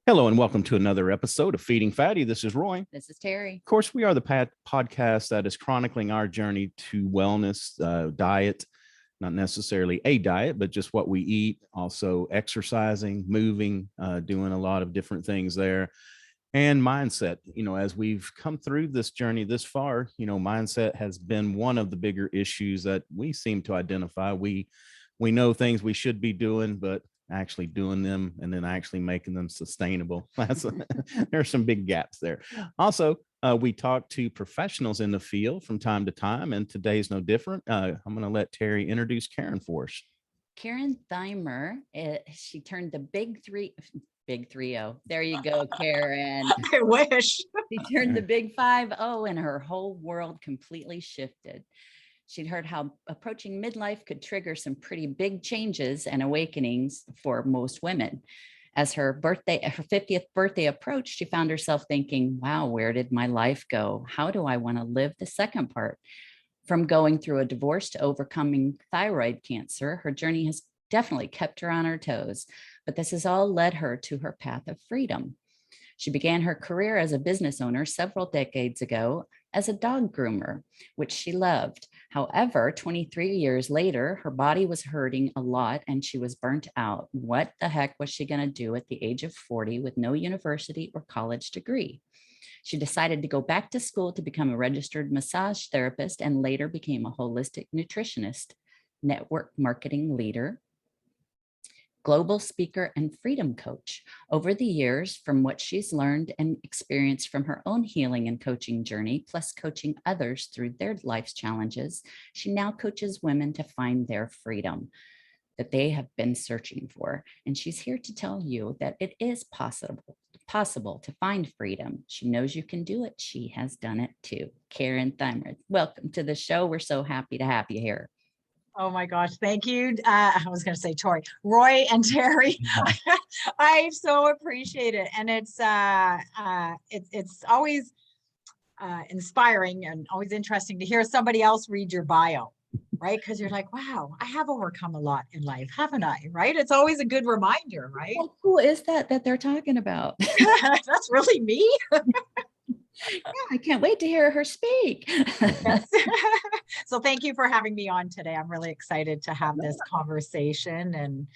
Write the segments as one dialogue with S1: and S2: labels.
S1: Hello and welcome to another episode of Feeding Fatty. This is Roy.
S2: This is Terry.
S1: Of course, we are the podcast that is chronicling our journey to wellness, diet, not necessarily a diet, but just what we eat, also exercising, moving, doing a lot of different things there, and mindset. As we've come through this journey this far, mindset has been one of the bigger issues that we seem to identify. We know things we should be doing, but actually doing them and then actually making them sustainable. There's some big gaps there. Also, we talk to professionals in the field from time to time, and today's no different. I'm going to let Terry introduce Karen for us.
S2: Karen Thymer, she turned the big 3-0. There you go, Karen.
S3: I wish.
S2: She turned the big 5-0 and her whole world completely shifted. She'd heard how approaching midlife could trigger some pretty big changes and awakenings for most women. As her 50th birthday approached, she found herself thinking, wow, where did my life go? How do I want to live the second part? From going through a divorce to overcoming thyroid cancer, her journey has definitely kept her on her toes, but this has all led her to her path of freedom. She began her career as a business owner several decades ago as a dog groomer, which she loved. However, 23 years later, her body was hurting a lot and she was burnt out. What the heck was she going to do at the age of 40 with no university or college degree? She decided to go back to school to become a registered massage therapist and later became a holistic nutritionist, network marketing leader, global speaker, and freedom coach. Over the years, from what she's learned and experienced from her own healing and coaching journey, plus coaching others through their life's challenges, she now coaches women to find their freedom that they have been searching for. And she's here to tell you that it is possible to find freedom. She knows you can do it. She has done it too. Karen Thymer, welcome to the show. We're so happy to have you here.
S3: Oh my gosh, thank you. I was going to say Roy and Terry. I so appreciate it. And it's always inspiring and always interesting to hear somebody else read your bio, right? Because you're like, wow, I have overcome a lot in life, haven't I? Right? It's always a good reminder, right?
S2: Well, who is that they're talking about?
S3: That's really me.
S2: Yeah, I can't wait to hear her speak.
S3: Yes. So thank you for having me on today. I'm really excited to have this conversation and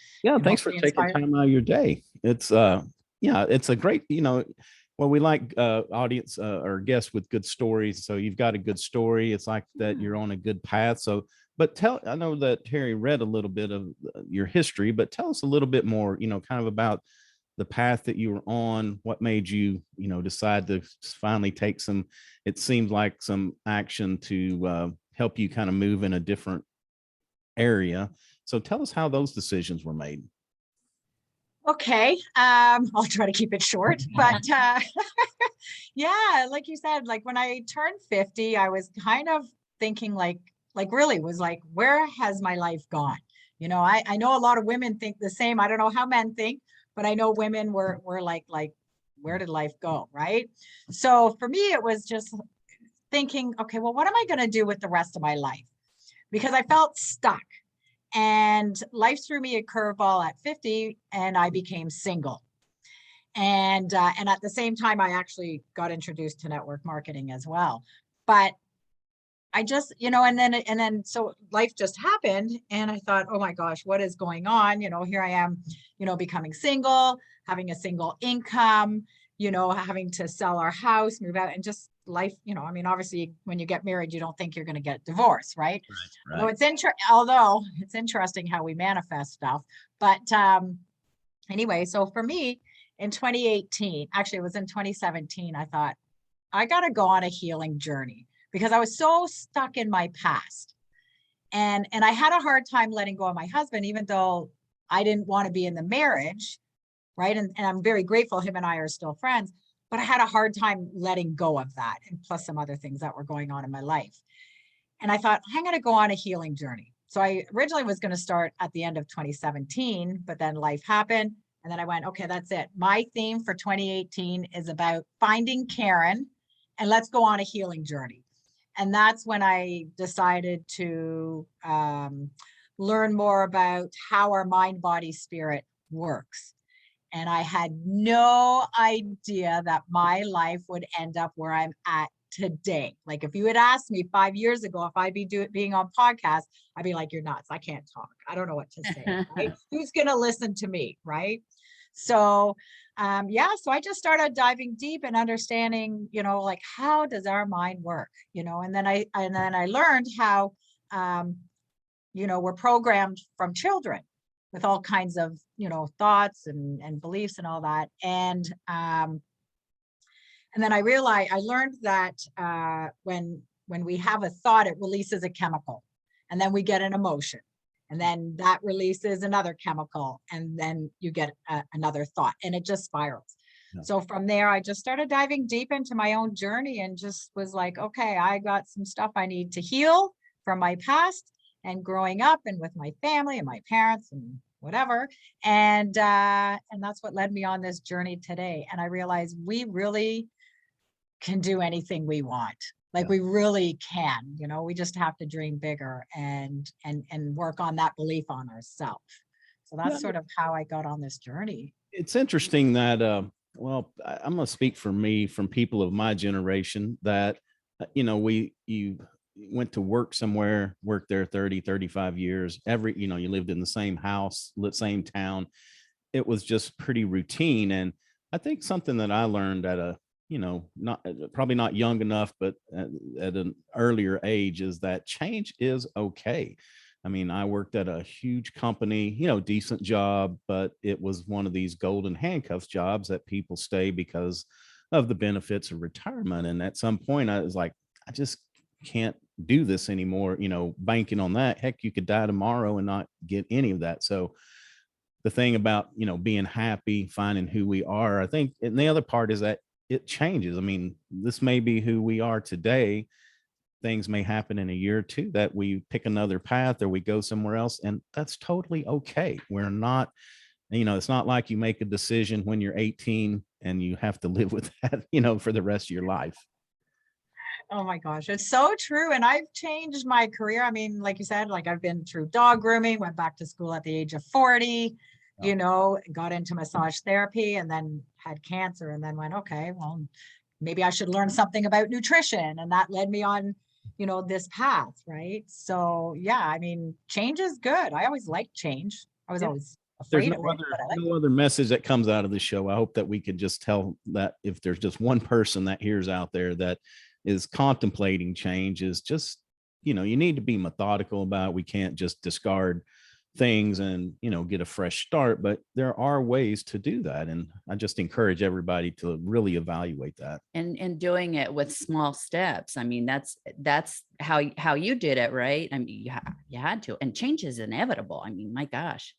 S1: Thanks for taking time out of your day. It's it's a great, well, we like audience or guests with good stories. So you've got a good story. It's like that you're on a good path. So, but I know that Terry read a little bit of your history, but tell us a little bit more, kind of about the path that you were on, what made you, decide to finally take it seems like some action to help you kind of move in a different area. So tell us how those decisions were made.
S3: Okay. I'll try to keep it short, but yeah, like you said, like when I turned 50, I was kind of thinking really was like, where has my life gone? I know a lot of women think the same. I don't know how men think, but I know women were like, where did life go? Right. So for me, it was just thinking, okay, well, what am I going to do with the rest of my life? Because I felt stuck and life threw me a curveball at 50 and I became single. And at the same time, I actually got introduced to network marketing as well. But I just, and then so life just happened and I thought, oh my gosh, what is going on? Here I am, becoming single, having a single income, having to sell our house, move out, and just life, obviously when you get married, you don't think you're going to get divorced, right? Right. Although it's interesting how we manifest stuff. But anyway, so for me in 2018, actually it was in 2017, I thought, I got to go on a healing journey because I was so stuck in my past. And I had a hard time letting go of my husband, even though I didn't want to be in the marriage, right? And I'm very grateful him and I are still friends, but I had a hard time letting go of that, and plus some other things that were going on in my life. And I thought, I'm going to go on a healing journey. So I originally was going to start at the end of 2017, but then life happened. And then I went, okay, that's it. My theme for 2018 is about finding Karen and let's go on a healing journey. And that's when I decided to learn more about how our mind, body, spirit works. And I had no idea that my life would end up where I'm at today. Like if you had asked me 5 years ago if I'd be being on podcast, I'd be like, you're nuts. I can't talk. I don't know what to say. Right? Who's going to listen to me? Right. So, so I just started diving deep and understanding, like how does our mind work, and then I learned how, we're programmed from children with all kinds of, thoughts and beliefs and all that. And then I learned that when we have a thought, it releases a chemical, and then we get an emotion, and then that releases another chemical, and then you get another thought, and it just spirals. Yeah. So from there, I just started diving deep into my own journey and just was like, okay, I got some stuff I need to heal from my past and growing up and with my family and my parents and whatever. And that's what led me on this journey today. And I realized we really can do anything we want. Like we really can, we just have to dream bigger and work on that belief on ourselves. So that's sort of how I got on this journey.
S1: It's interesting that, I'm going to speak for me, from people of my generation, that, you went to work somewhere, worked there 30, 35 years, you lived in the same house, same town. It was just pretty routine. And I think something that I learned at a, not probably not young enough, but at an earlier age, is that change is okay. I mean, I worked at a huge company, decent job, but it was one of these golden handcuffs jobs that people stay because of the benefits of retirement. And at some point I was like, I just can't do this anymore, banking on that. Heck, you could die tomorrow and not get any of that. So the thing about, being happy, finding who we are, I think, and the other part is that it changes. I mean, this may be who we are today. Things may happen in a year or two that we pick another path or we go somewhere else, and that's totally okay. We're not, it's not like you make a decision when you're 18 and you have to live with that, for the rest of your life.
S3: Oh my gosh, it's so true. And I've changed my career. I mean, like you said, like I've been through dog grooming, went back to school at the age of 40, got into massage therapy, and then had cancer, and then went, okay, well, maybe I should learn something about nutrition. And that led me on, this path. Right. So yeah, I mean, change is good. I always liked change. I was always afraid of it.
S1: There's no other message that comes out of the show. I hope that we could just tell that if there's just one person that hears out there that is contemplating change, is just, you need to be methodical about it. We can't just discard things and, get a fresh start, but there are ways to do that. And I just encourage everybody to really evaluate that.
S2: And doing it with small steps. I mean, that's how you did it, right? I mean, you had to, and change is inevitable. I mean, my gosh,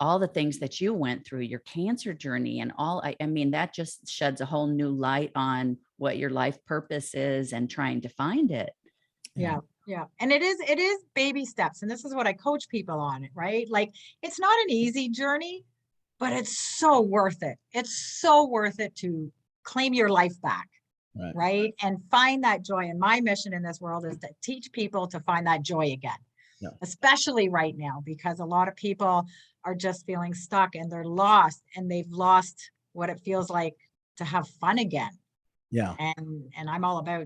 S2: all the things that you went through, your cancer journey and all, I mean, that just sheds a whole new light on what your life purpose is and trying to find it.
S3: Yeah. Yeah. And it is baby steps. And this is what I coach people on, right? Like, it's not an easy journey, but it's so worth it. It's so worth it to claim your life back. Right. And find that joy. And my mission in this world is to teach people to find that joy again, especially right now, because a lot of people are just feeling stuck and they're lost, and they've lost what it feels like to have fun again.
S1: Yeah.
S3: And I'm all about,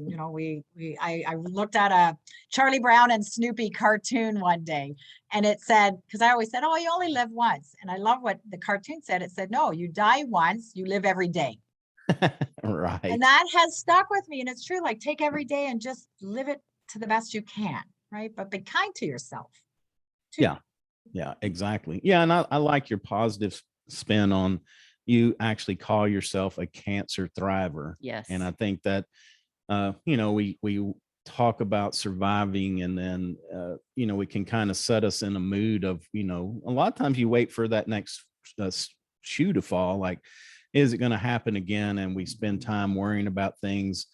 S3: I looked at a Charlie Brown and Snoopy cartoon one day, and it said, because I always said, oh, you only live once. And I love what the cartoon said. It said, no, you die once, you live every day.
S1: Right.
S3: And that has stuck with me. And it's true. Like, take every day and just live it to the best you can. Right. But be kind to yourself too.
S1: Yeah. Yeah, exactly. Yeah. And I like your positive spin on, you actually call yourself a cancer thriver.
S2: Yes.
S1: And I think that, we talk about surviving, and then, we can kind of set us in a mood of, a lot of times you wait for that next shoe to fall. Like, is it going to happen again? And we spend time worrying about things.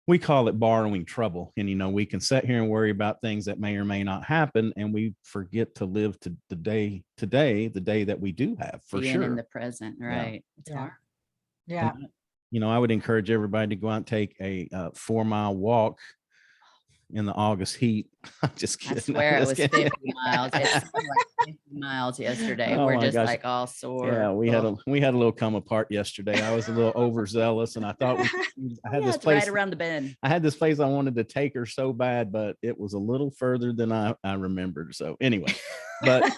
S1: We call it borrowing trouble. And, we can sit here and worry about things that may or may not happen. And we forget to live to the day today, the day that we do have, for
S2: being
S1: sure.
S2: in the present. Right.
S3: Yeah.
S2: It's hard.
S3: Yeah.
S1: And, I would encourage everybody to go out and take a 4-mile walk in the August heat. I'm just
S2: I
S1: kidding.
S2: swear
S1: I'm
S2: it
S1: just
S2: was
S1: kidding.
S2: 50 miles. It seemed like 50 miles yesterday.
S1: Oh
S2: We're
S1: my
S2: just
S1: gosh.
S2: like all sore.
S1: Yeah, we had a little come apart yesterday. I was a little overzealous, and I thought I had
S2: Yeah,
S1: this
S2: it's right
S1: place.
S2: around the bend.
S1: I had this place I wanted to take her so bad, but it was a little further than I remembered. So anyway, but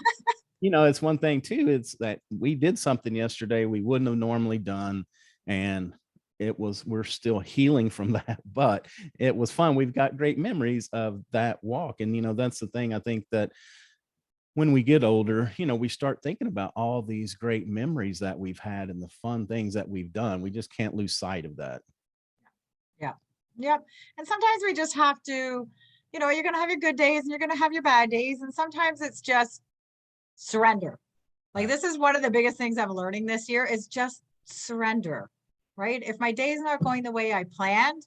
S1: it's one thing too. It's that we did something yesterday we wouldn't have normally done, and we're still healing from that, but it was fun. We've got great memories of that walk, and that's the thing. I think that when we get older, we start thinking about all these great memories that we've had and the fun things that we've done. We just can't lose sight of that.
S3: Yeah. Yep. And sometimes we just have to, you're going to have your good days and you're going to have your bad days. And sometimes it's just surrender. Like this is one of the biggest things I'm learning this year is just surrender, right? If my day is not going the way I planned,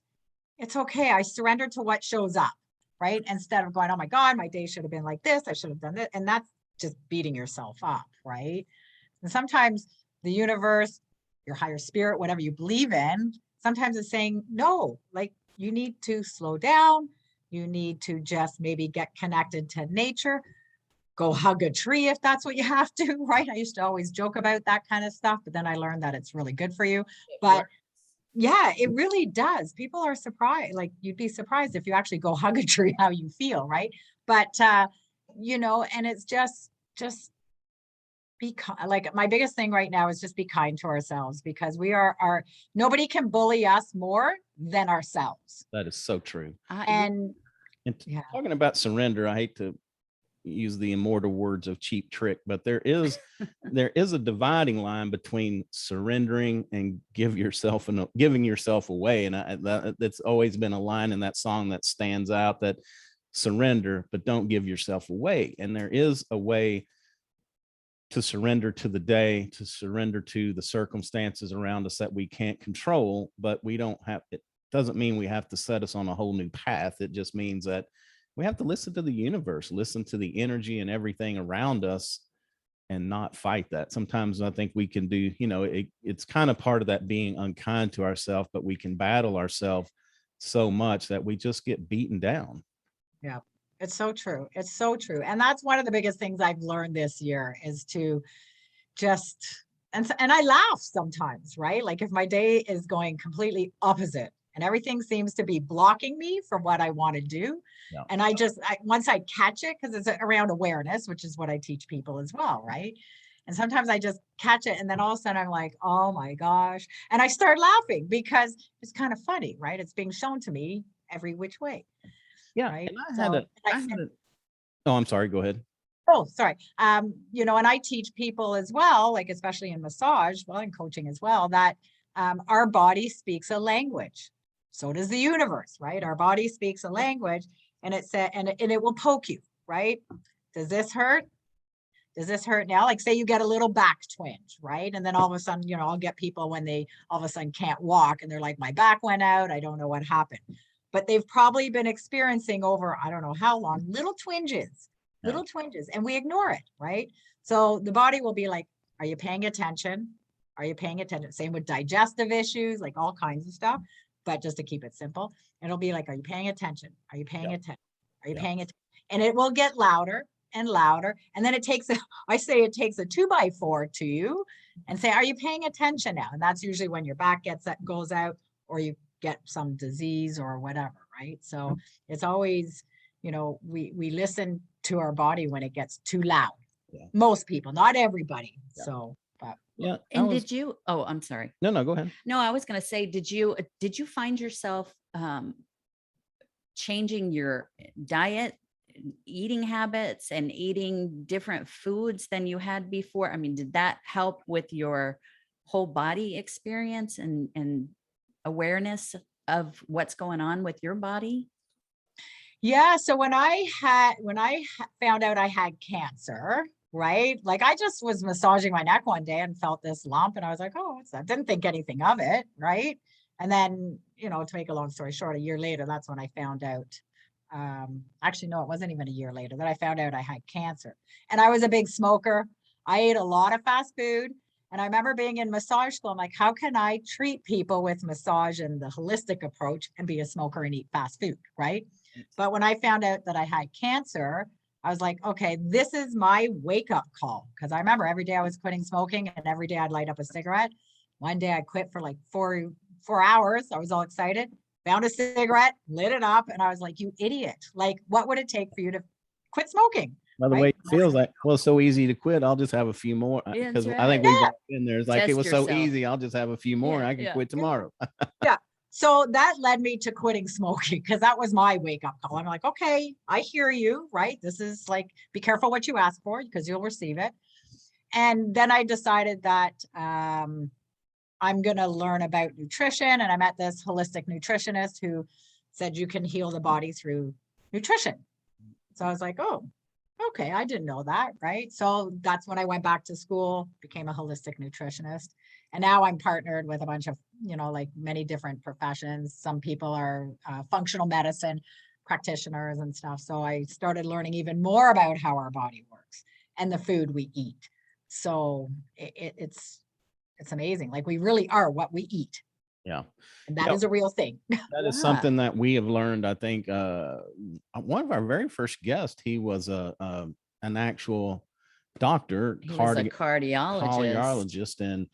S3: it's okay. I surrender to what shows up, right? Instead of going, oh my God, my day should have been like this. I should have done this. And that's just beating yourself up, right? And sometimes the universe, your higher spirit, whatever you believe in, sometimes it's saying, no, like you need to slow down. You need to just maybe get connected to nature. Go hug a tree if that's what you have to, right? I used to always joke about that kind of stuff, but then I learned that it's really good for you. But yeah, it really does. People are surprised. Like you'd be surprised if you actually go hug a tree, how you feel, right? But and it's just be like my biggest thing right now is just be kind to ourselves because we are nobody can bully us more than ourselves.
S1: That is so true.
S3: And
S1: yeah. Talking about surrender, I hate to use the immortal words of Cheap Trick, but there is a dividing line between surrendering and giving yourself away. And that's always been a line in that song that stands out, that surrender, but don't give yourself away. And there is a way to surrender to the day, to surrender to the circumstances around us that we can't control, but we don't have, it doesn't mean we have to set us on a whole new path. It just means that we have to listen to the universe, listen to the energy and everything around us and not fight that. Sometimes I think we can do, it's kind of part of that being unkind to ourselves, but we can battle ourselves so much that we just get beaten down.
S3: Yeah, it's so true. It's so true. And that's one of the biggest things I've learned this year is to just, and I laugh sometimes, right? Like if my day is going completely opposite and everything seems to be blocking me from what I want to do. Yeah. And once I catch it, because it's around awareness, which is what I teach people as well, right? And sometimes I just catch it and then all of a sudden I'm like, oh my gosh. And I start laughing because it's kind of funny, right? It's being shown to me every which way.
S1: Yeah.
S3: Right.
S1: And oh, I'm sorry. Go ahead.
S3: Oh, sorry. And I teach people as well, like especially in massage, well, in coaching as well, that our body speaks a language. So does the universe, right? Our body speaks a language, and it will poke you, right? Does this hurt? Does this hurt now? Like say you get a little back twinge, right? And then all of a sudden, I'll get people when they all of a sudden can't walk and they're like, my back went out. I don't know what happened. But they've probably been experiencing over, I don't know how long, little twinges, and we ignore it, right? So the body will be like, are you paying attention? Are you paying attention? Same with digestive issues, like all kinds of stuff. But just to keep it simple, it'll be like, are you paying attention? Are you paying attention? Are you paying attention? And it will get louder and louder. And then it takes a 2x4 to you and say, are you paying attention now? And that's usually when your back goes out or you get some disease or whatever, right? So it's always, we listen to our body when it gets too loud. Yeah. Most people, not everybody. Yeah. So, but
S1: yeah.
S2: And I'm sorry.
S1: No, go ahead.
S2: No, I was going to say, did you find yourself changing your diet, eating habits and eating different foods than you had before? I mean, did that help with your whole body experience and awareness of what's going on with your body?
S3: Yeah. So when I found out I had cancer, right? Like I just was massaging my neck one day and felt this lump and I was like, oh, what's that? Didn't think anything of it. Right. And then, to make a long story short, a year later, that's when I found out. Actually, no, it wasn't even a year later that I found out I had cancer. And I was a big smoker. I ate a lot of fast food. And I remember being in massage school. I'm like, how can I treat people with massage and the holistic approach and be a smoker and eat fast food? Right. But when I found out that I had cancer, I was like, okay, this is my wake up call. Because I remember every day I was quitting smoking and every day I'd light up a cigarette. One day I quit for like four hours. I was all excited, found a cigarette, lit it up. And I was like, you idiot. Like, what would it take for you to quit smoking?
S1: By the way, it feels like, well, it's so easy to quit. I'll just have a few more
S2: Yeah,
S1: because
S2: that's
S1: I think
S2: right.
S1: we've
S3: Yeah.
S1: all been there. It's like, it
S2: Test
S1: was so
S2: yourself.
S1: easy. I'll just have a few more and
S2: Yeah,
S1: I can
S2: yeah.
S1: quit tomorrow.
S3: Yeah. So that led me to quitting smoking because that was my wake up call. I'm like, okay, I hear you, right? This is like, be careful what you ask for because you'll receive it. And then I decided that I'm going to learn about nutrition. And I met this holistic nutritionist who said you can heal the body through nutrition. So I was like, oh, okay, I didn't know that, right? So that's when I went back to school, became a holistic nutritionist. And now I'm partnered with a bunch of, like many different professions. Some people are functional medicine practitioners and stuff. So I started learning even more about how our body works and the food we eat. So it's amazing. Like we really are what we eat.
S1: Yeah.
S3: And that is a real thing.
S1: That is
S2: Yeah.
S1: something that we have learned. I think one of our very first guests, he was an actual doctor,
S2: He was a cardiologist.
S1: and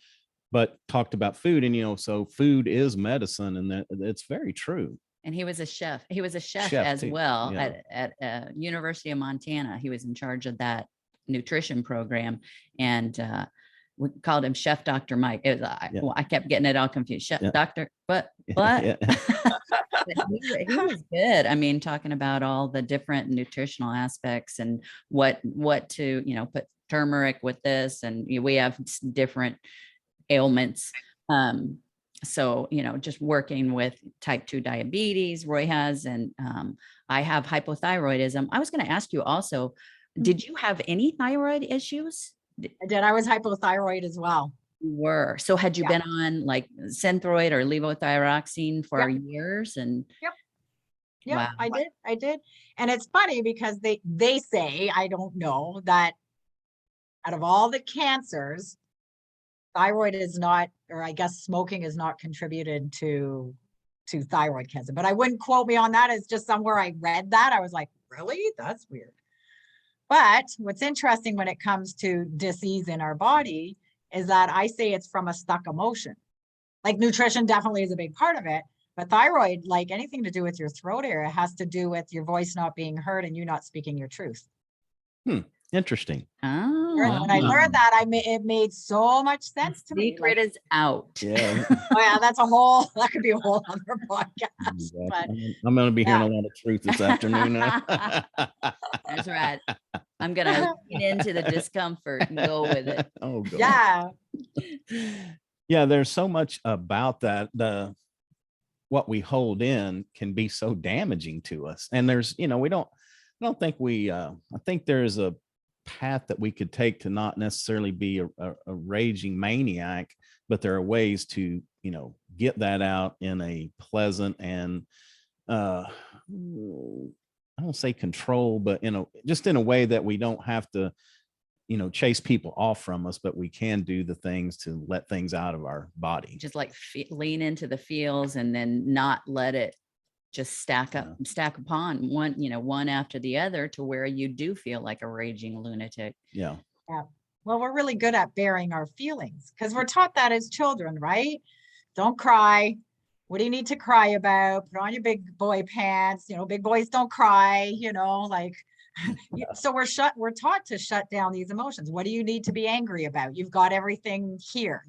S1: but talked about food, and so food is medicine, and that it's very true.
S2: And he was a chef. He was a chef
S1: Chef
S2: as
S1: too,
S2: well
S1: yeah.
S2: at University of Montana. He was in charge of that nutrition program, and we called him Chef Dr. Mike. It was, well, I kept getting it all confused. Chef Doctor, but
S1: Yeah.
S2: but he was good. I mean, talking about all the different nutritional aspects and what to put turmeric with this, and we have different ailments. So, just working with type 2 diabetes, Roy has, and I have hypothyroidism. I was going to ask you also, did you have any thyroid issues?
S3: I did. I was hypothyroid as well.
S2: You were. So had you been on like Synthroid or levothyroxine for years? And
S3: yeah,
S2: wow.
S3: I did. And it's funny because they say, I don't know, that out of all the cancers, thyroid is not, or I guess smoking is not contributed to thyroid cancer. But I wouldn't quote me on that. It's just somewhere I read that. I was like, really? That's weird. But what's interesting when it comes to disease in our body is that I say it's from a stuck emotion. Like nutrition definitely is a big part of it, but thyroid, like anything to do with your throat area, has to do with your voice not being heard and you not speaking your truth.
S1: Interesting.
S2: Oh,
S3: when I learned that, it made so much sense to me.
S2: Secret is out.
S1: Yeah.
S3: Oh yeah, that could be a whole other podcast. But
S1: I'm going to be hearing a lot of truth this afternoon.
S2: That's right. I'm going to lean into the discomfort and go with it.
S1: Oh, God.
S3: yeah.
S1: Yeah, there's so much about that. What we hold in can be so damaging to us. And there's, I don't think I think there's a path that we could take to not necessarily be a raging maniac, but there are ways to, get that out in a pleasant and, I don't say control, but just in a way that we don't have to, chase people off from us, but we can do the things to let things out of our body.
S2: Just like lean into the feels and then not let it just stack upon one after the other to where you do feel like a raging lunatic.
S1: Yeah.
S3: Well, we're really good at bearing our feelings because we're taught that as children, right? Don't cry. What do you need to cry about? Put on your big boy pants. Big boys don't cry, so we're taught to shut down these emotions. What do you need to be angry about? You've got everything here,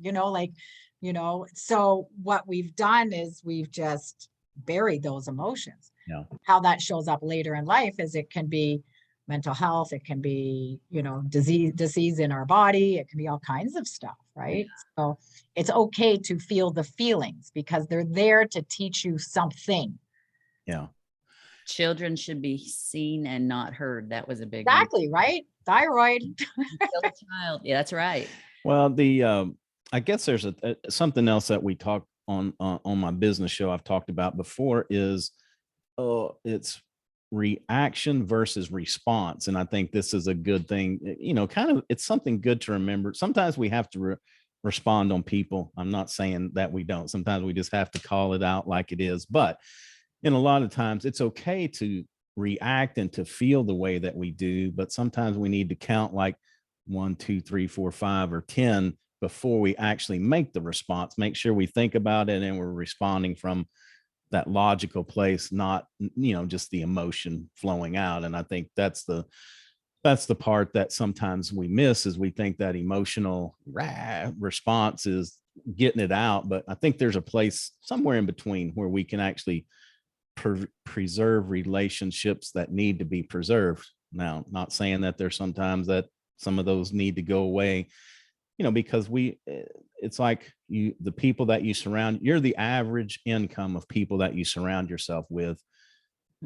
S3: so what we've done is we've just buried those emotions.
S1: Yeah.
S3: How that shows up later in life is it can be mental health, it can be, disease in our body, it can be all kinds of stuff, right? So it's okay to feel the feelings because they're there to teach you something.
S1: Yeah.
S2: Children should be seen and not heard. That was a big
S3: exactly one. Right? Thyroid.
S2: Child. Yeah, that's right.
S1: Well, I guess there's something else that we talk on my business show I've talked about before is it's reaction versus response. And I think this is a good thing, kind of, it's something good to remember. Sometimes we have to respond on people. I'm not saying that we don't. Sometimes we just have to call it out like it is. But And a lot of times it's okay to react and to feel the way that we do, but sometimes we need to count like 1, 2, 3, 4, 5, or 10 before we actually make the response. Make sure we think about it and we're responding from that logical place, not, just the emotion flowing out. And I think that's the part that sometimes we miss, is we think that emotional response is getting it out. But I think there's a place somewhere in between where we can actually preserve relationships that need to be preserved. Now, not saying that there's sometimes that some of those need to go away, because it's like the people that you surround, you're the average income of people that you surround yourself with.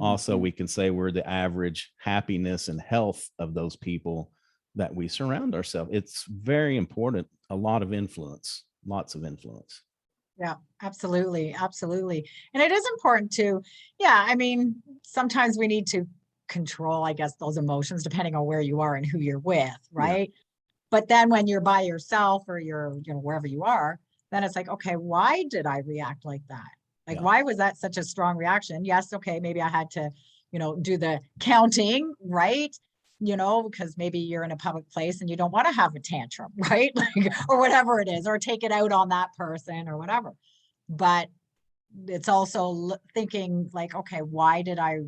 S1: Also, we can say we're the average happiness and health of those people that we surround ourselves. It's very important. A lot of influence, lots of influence.
S3: Yeah, absolutely. Absolutely. And it is important to, yeah, I mean, sometimes we need to control, I guess, those emotions depending on where you are and who you're with, right? Yeah. But then when you're by yourself or you're, wherever you are, then it's like, okay, why did I react like that? Like, why was that such a strong reaction? Yes, okay, maybe I had to, do the counting, right? Because maybe you're in a public place and you don't want to have a tantrum, right? Like, or whatever it is, or take it out on that person or whatever. But it's also thinking like, okay, why did I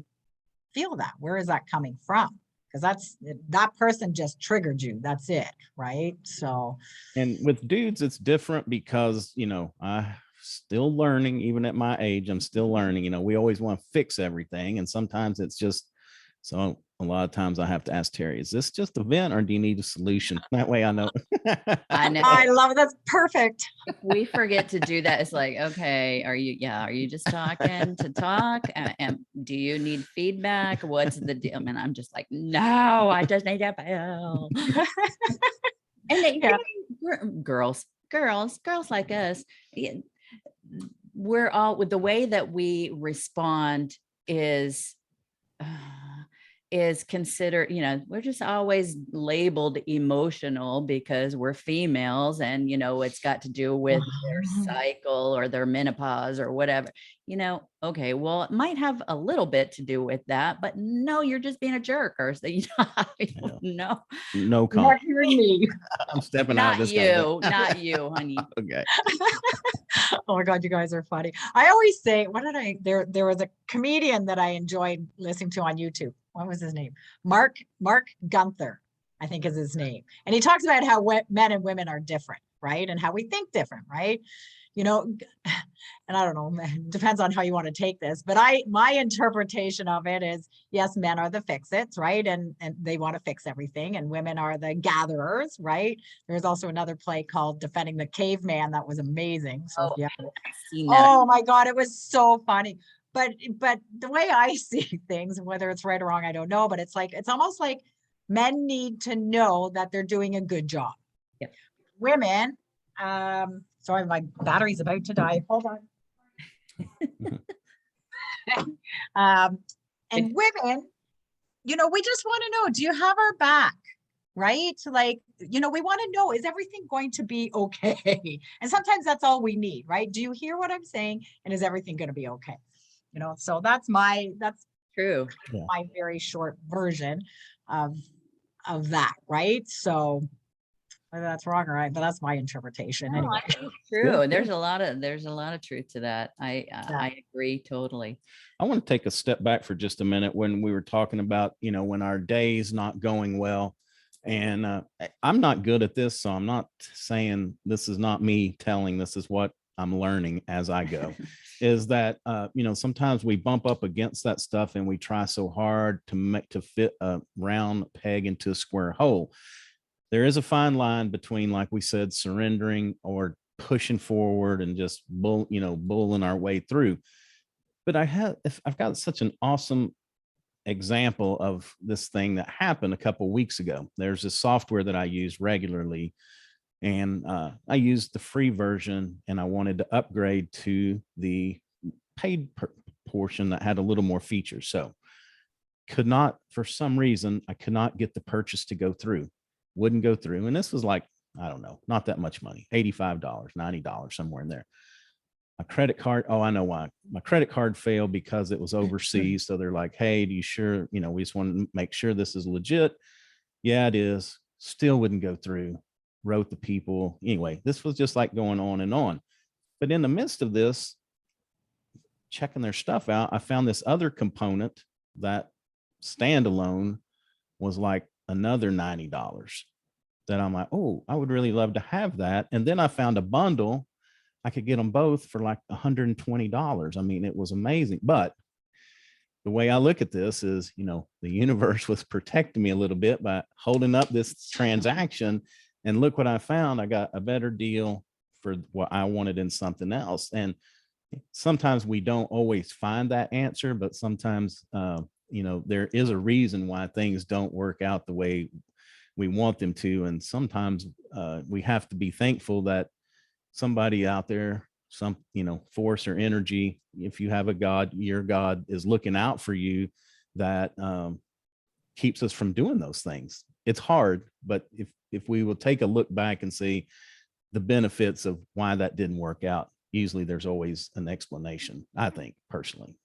S3: feel that? Where is that coming from? Because that person just triggered you. That's it, right? So,
S1: and with dudes, it's different because I still learning. Even at my age, I'm still learning. We always want to fix everything, and sometimes it's just so. A lot of times I have to ask Terry, is this just a vent or do you need a solution? That way I know.
S2: I know.
S3: I love it. That's perfect.
S2: If we forget to do that, it's like, okay, are you just talking to talk? And do you need feedback? What's the deal? And I'm just like, no, I just need to fail. And girls like us, we're all, with the way that we respond is considered, we're just always labeled emotional because we're females, and it's got to do with their cycle or their menopause or whatever. Okay, well, it might have a little bit to do with that, but no, you're just being a jerk, or so,
S1: no comment.
S3: Me.
S1: I'm stepping out.
S2: Not you, honey.
S1: Okay.
S3: Oh my God, you guys are funny. I always say, there was a comedian that I enjoyed listening to on YouTube. What was his name? Mark Gunther, I think is his name. And he talks about how men and women are different, right? And how we think different, right? And I don't know, depends on how you want to take this, but my interpretation of it is, yes, men are the fix-its, right? And they want to fix everything, and women are the gatherers, right? There's also another play called Defending the Caveman that was amazing. So yeah. Oh my God, it was so funny. But the way I see things, whether it's right or wrong, I don't know, but it's almost like men need to know that they're doing a good job.
S2: Yep.
S3: Women, sorry, my battery's about to die. Hold on. And women, we just want to know, do you have our back? Right? Like, we want to know, is everything going to be okay? And sometimes that's all we need, right? Do you hear what I'm saying? And is everything going to be okay? So that's
S2: true.
S3: My very short version of that, right? So whether that's wrong or right, but that's my interpretation.
S2: No,
S3: anyway.
S2: I think it's true. And there's a lot of truth to that. I agree totally.
S1: I want to take a step back for just a minute when we were talking about, when our day's not going well. And I'm not good at this, so I'm not saying this is not me telling, this is what I'm learning as I go, is that, sometimes we bump up against that stuff and we try so hard to fit a round peg into a square hole. There is a fine line between, like we said, surrendering or pushing forward and just bulling our way through. But I've got such an awesome example of this thing that happened a couple of weeks ago. There's this software that I use regularly, and I used the free version, and I wanted to upgrade to the paid portion that had a little more features. So for some reason, I could not get the purchase to go through, wouldn't go through. And this was like, I don't know, not that much money, $85, $90, somewhere in there. my credit card. Oh, I know why. My credit card failed because it was overseas. So they're like, hey, do you sure, we just want to make sure this is legit. Yeah, it is. Still wouldn't go through. Wrote the people. Anyway, this was just like going on and on. But in the midst of this, checking their stuff out, I found this other component that standalone was like another $90 that I'm like, oh, I would really love to have that. And then I found a bundle. I could get them both for like $120. I mean, it was amazing. But the way I look at this is, the universe was protecting me a little bit by holding up this transaction. And look what I found. I got a better deal for what I wanted in something else. And sometimes we don't always find that answer, but sometimes, there is a reason why things don't work out the way we want them to. And sometimes we have to be thankful that somebody out there, some, force or energy, if you have a God, your God is looking out for you, that keeps us from doing those things. It's hard, but if we will take a look back and see the benefits of why that didn't work out, usually there's always an explanation, I think, personally.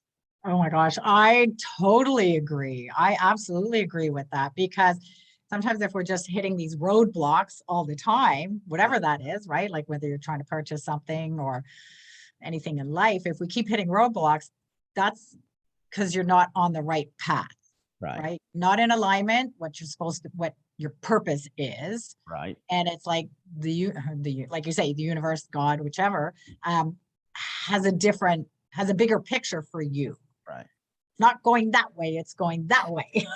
S3: Oh my gosh, I totally agree. I absolutely agree with that, because sometimes if we're just hitting these roadblocks all the time, whatever that is, right? Like whether you're trying to purchase something or anything in life, if we keep hitting roadblocks, that's because you're not on the right path, right? Not in alignment, what your purpose is.
S1: Right.
S3: And it's like like you say, the universe, God, whichever, has a bigger picture for you.
S1: Right.
S3: It's not going that way, it's going that way.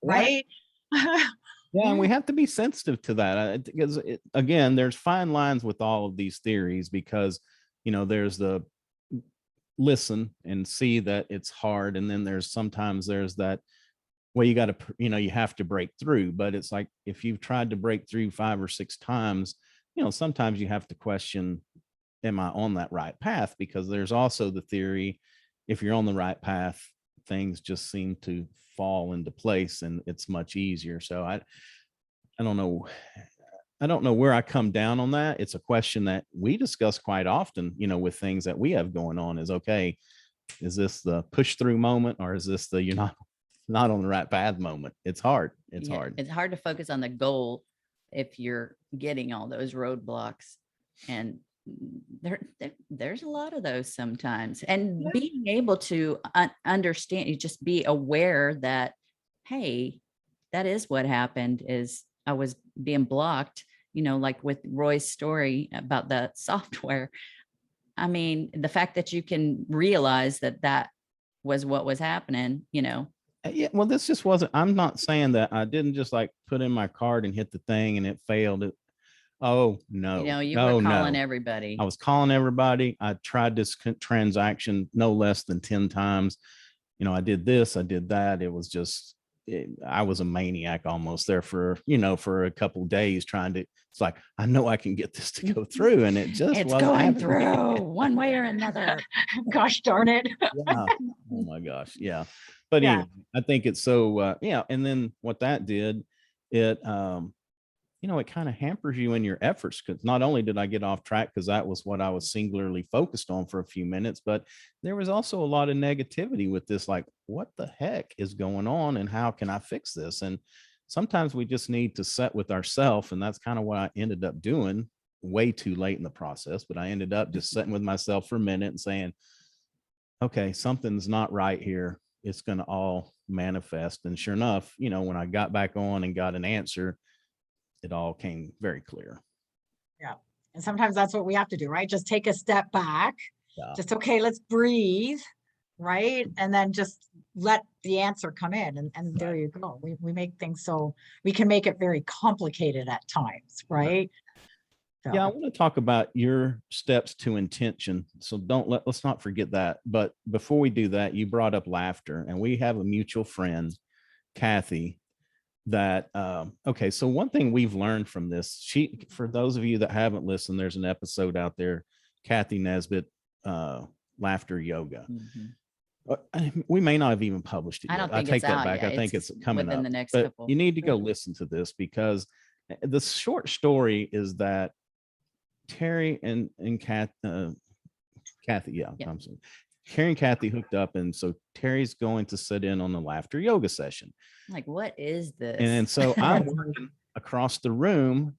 S3: Right.
S1: Yeah, and we have to be sensitive to that, because again, there's fine lines with all of these theories, because there's the listen and see that it's hard, and then there's that, well, you got to, you have to break through. But it's like, if you've tried to break through 5 or 6 times, sometimes you have to question, am I on that right path? Because there's also the theory, if you're on the right path, things just seem to fall into place and it's much easier. So I don't know. I don't know where I come down on that. It's a question that we discuss quite often, with things that we have going on, is, okay, is this the push through moment, or is this the, you're not on the right path moment? It's hard. It's hard.
S2: It's hard to focus on the goal if you're getting all those roadblocks, and there's a lot of those sometimes. And being able to understand, you just be aware that, hey, that is what happened, is I was being blocked, like with Roy's story about the software. I mean, the fact that you can realize that was what was happening,
S1: Yeah, well, this just wasn't, I'm not saying that I didn't just like put in my card and hit the thing and it failed. Oh, no.
S2: You were calling everybody.
S1: I was calling everybody. I tried this transaction no less than 10 times. I did this, I did that. It was just, I was a maniac almost there for a couple of days trying to, it's like, I know I can get this to go through, and it's wasn't
S2: going
S1: happening.
S2: through one way or another.
S3: Gosh darn it.
S1: Yeah. Oh my gosh. Yeah. But anyway, I think it's so, and then what that did, it, it kind of hampers you in your efforts, because not only did I get off track, because that was what I was singularly focused on for a few minutes, but there was also a lot of negativity with this, like, what the heck is going on and how can I fix this? And sometimes we just need to sit with ourselves. And that's kind of what I ended up doing way too late in the process. But I ended up just sitting with myself for a minute and saying, okay, something's not right here. It's going to all manifest. And sure enough, when I got back on and got an answer, it all came very clear.
S3: Yeah. And sometimes that's what we have to do, right? Just take a step back.
S1: Yeah.
S3: Just, okay, let's breathe, right? And then just let the answer come in. And there you go. We make things so we can make it very complicated at times, right? So.
S1: Yeah, I want to talk about your steps to intention. So let's not forget that. But before we do that, you brought up laughter, and we have a mutual friend, Kathy, that okay, so one thing we've learned from this, for those of you that haven't listened, there's an episode out there, Kathy Nesbitt, laughter yoga. We may not have even published it yet. I take that back. I think it's coming up
S2: the next
S1: but
S2: couple.
S1: You need to go listen to this, because the short story is that Terry and Kathy, yeah.
S2: Yeah.
S1: I'm sorry. Carrie and Kathy hooked up, and so Terry's going to sit in on the laughter yoga session.
S2: Like, what is this?
S1: And so I'm working across the room,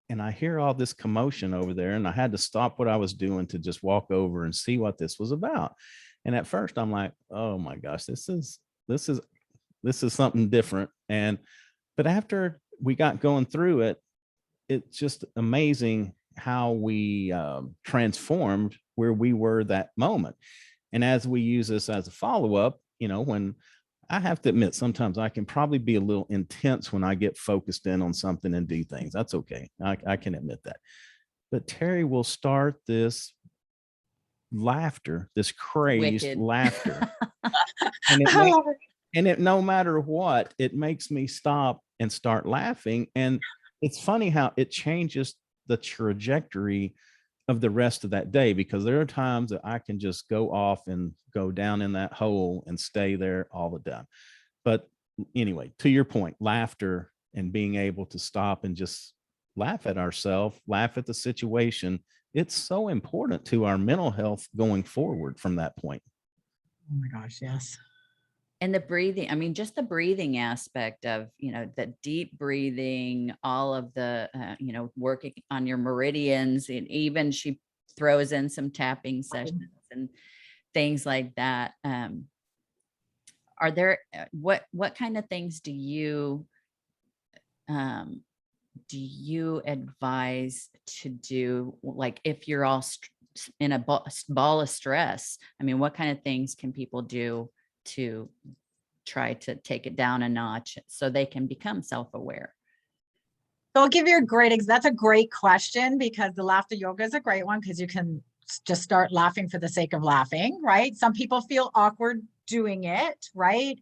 S1: and I hear all this commotion over there, and I had to stop what I was doing to just walk over and see what this was about. And at first I'm like, oh my gosh, this is something different. But after we got going through it, it's just amazing how we transformed where we were that moment. And as we use this as a follow-up, when I have to admit, sometimes I can probably be a little intense when I get focused in on something and do things. That's okay. I can admit that. But Terry will start this laughter, this crazed
S2: Wicked.
S1: laughter. And it,
S3: I love it.
S1: no matter what, it makes me stop and start laughing. And it's funny how it changes the trajectory of the rest of that day, because there are times that I can just go off and go down in that hole and stay there all the time. But anyway, to your point, laughter and being able to stop and just laugh at ourselves, laugh at the situation, it's so important to our mental health going forward from that point.
S3: Oh my gosh, yes.
S2: And the breathing, I mean, just the breathing aspect of, the deep breathing, all of the, working on your meridians, and even she throws in some tapping sessions and things like that. Are there, what kind of things do you advise to do? Like if you're all in a ball of stress, I mean, what kind of things can people do to try to take it down a notch so they can become self-aware?
S3: So I'll give you a that's a great question, because the laughter yoga is a great one, because you can just start laughing for the sake of laughing, right? Some people feel awkward doing it, right?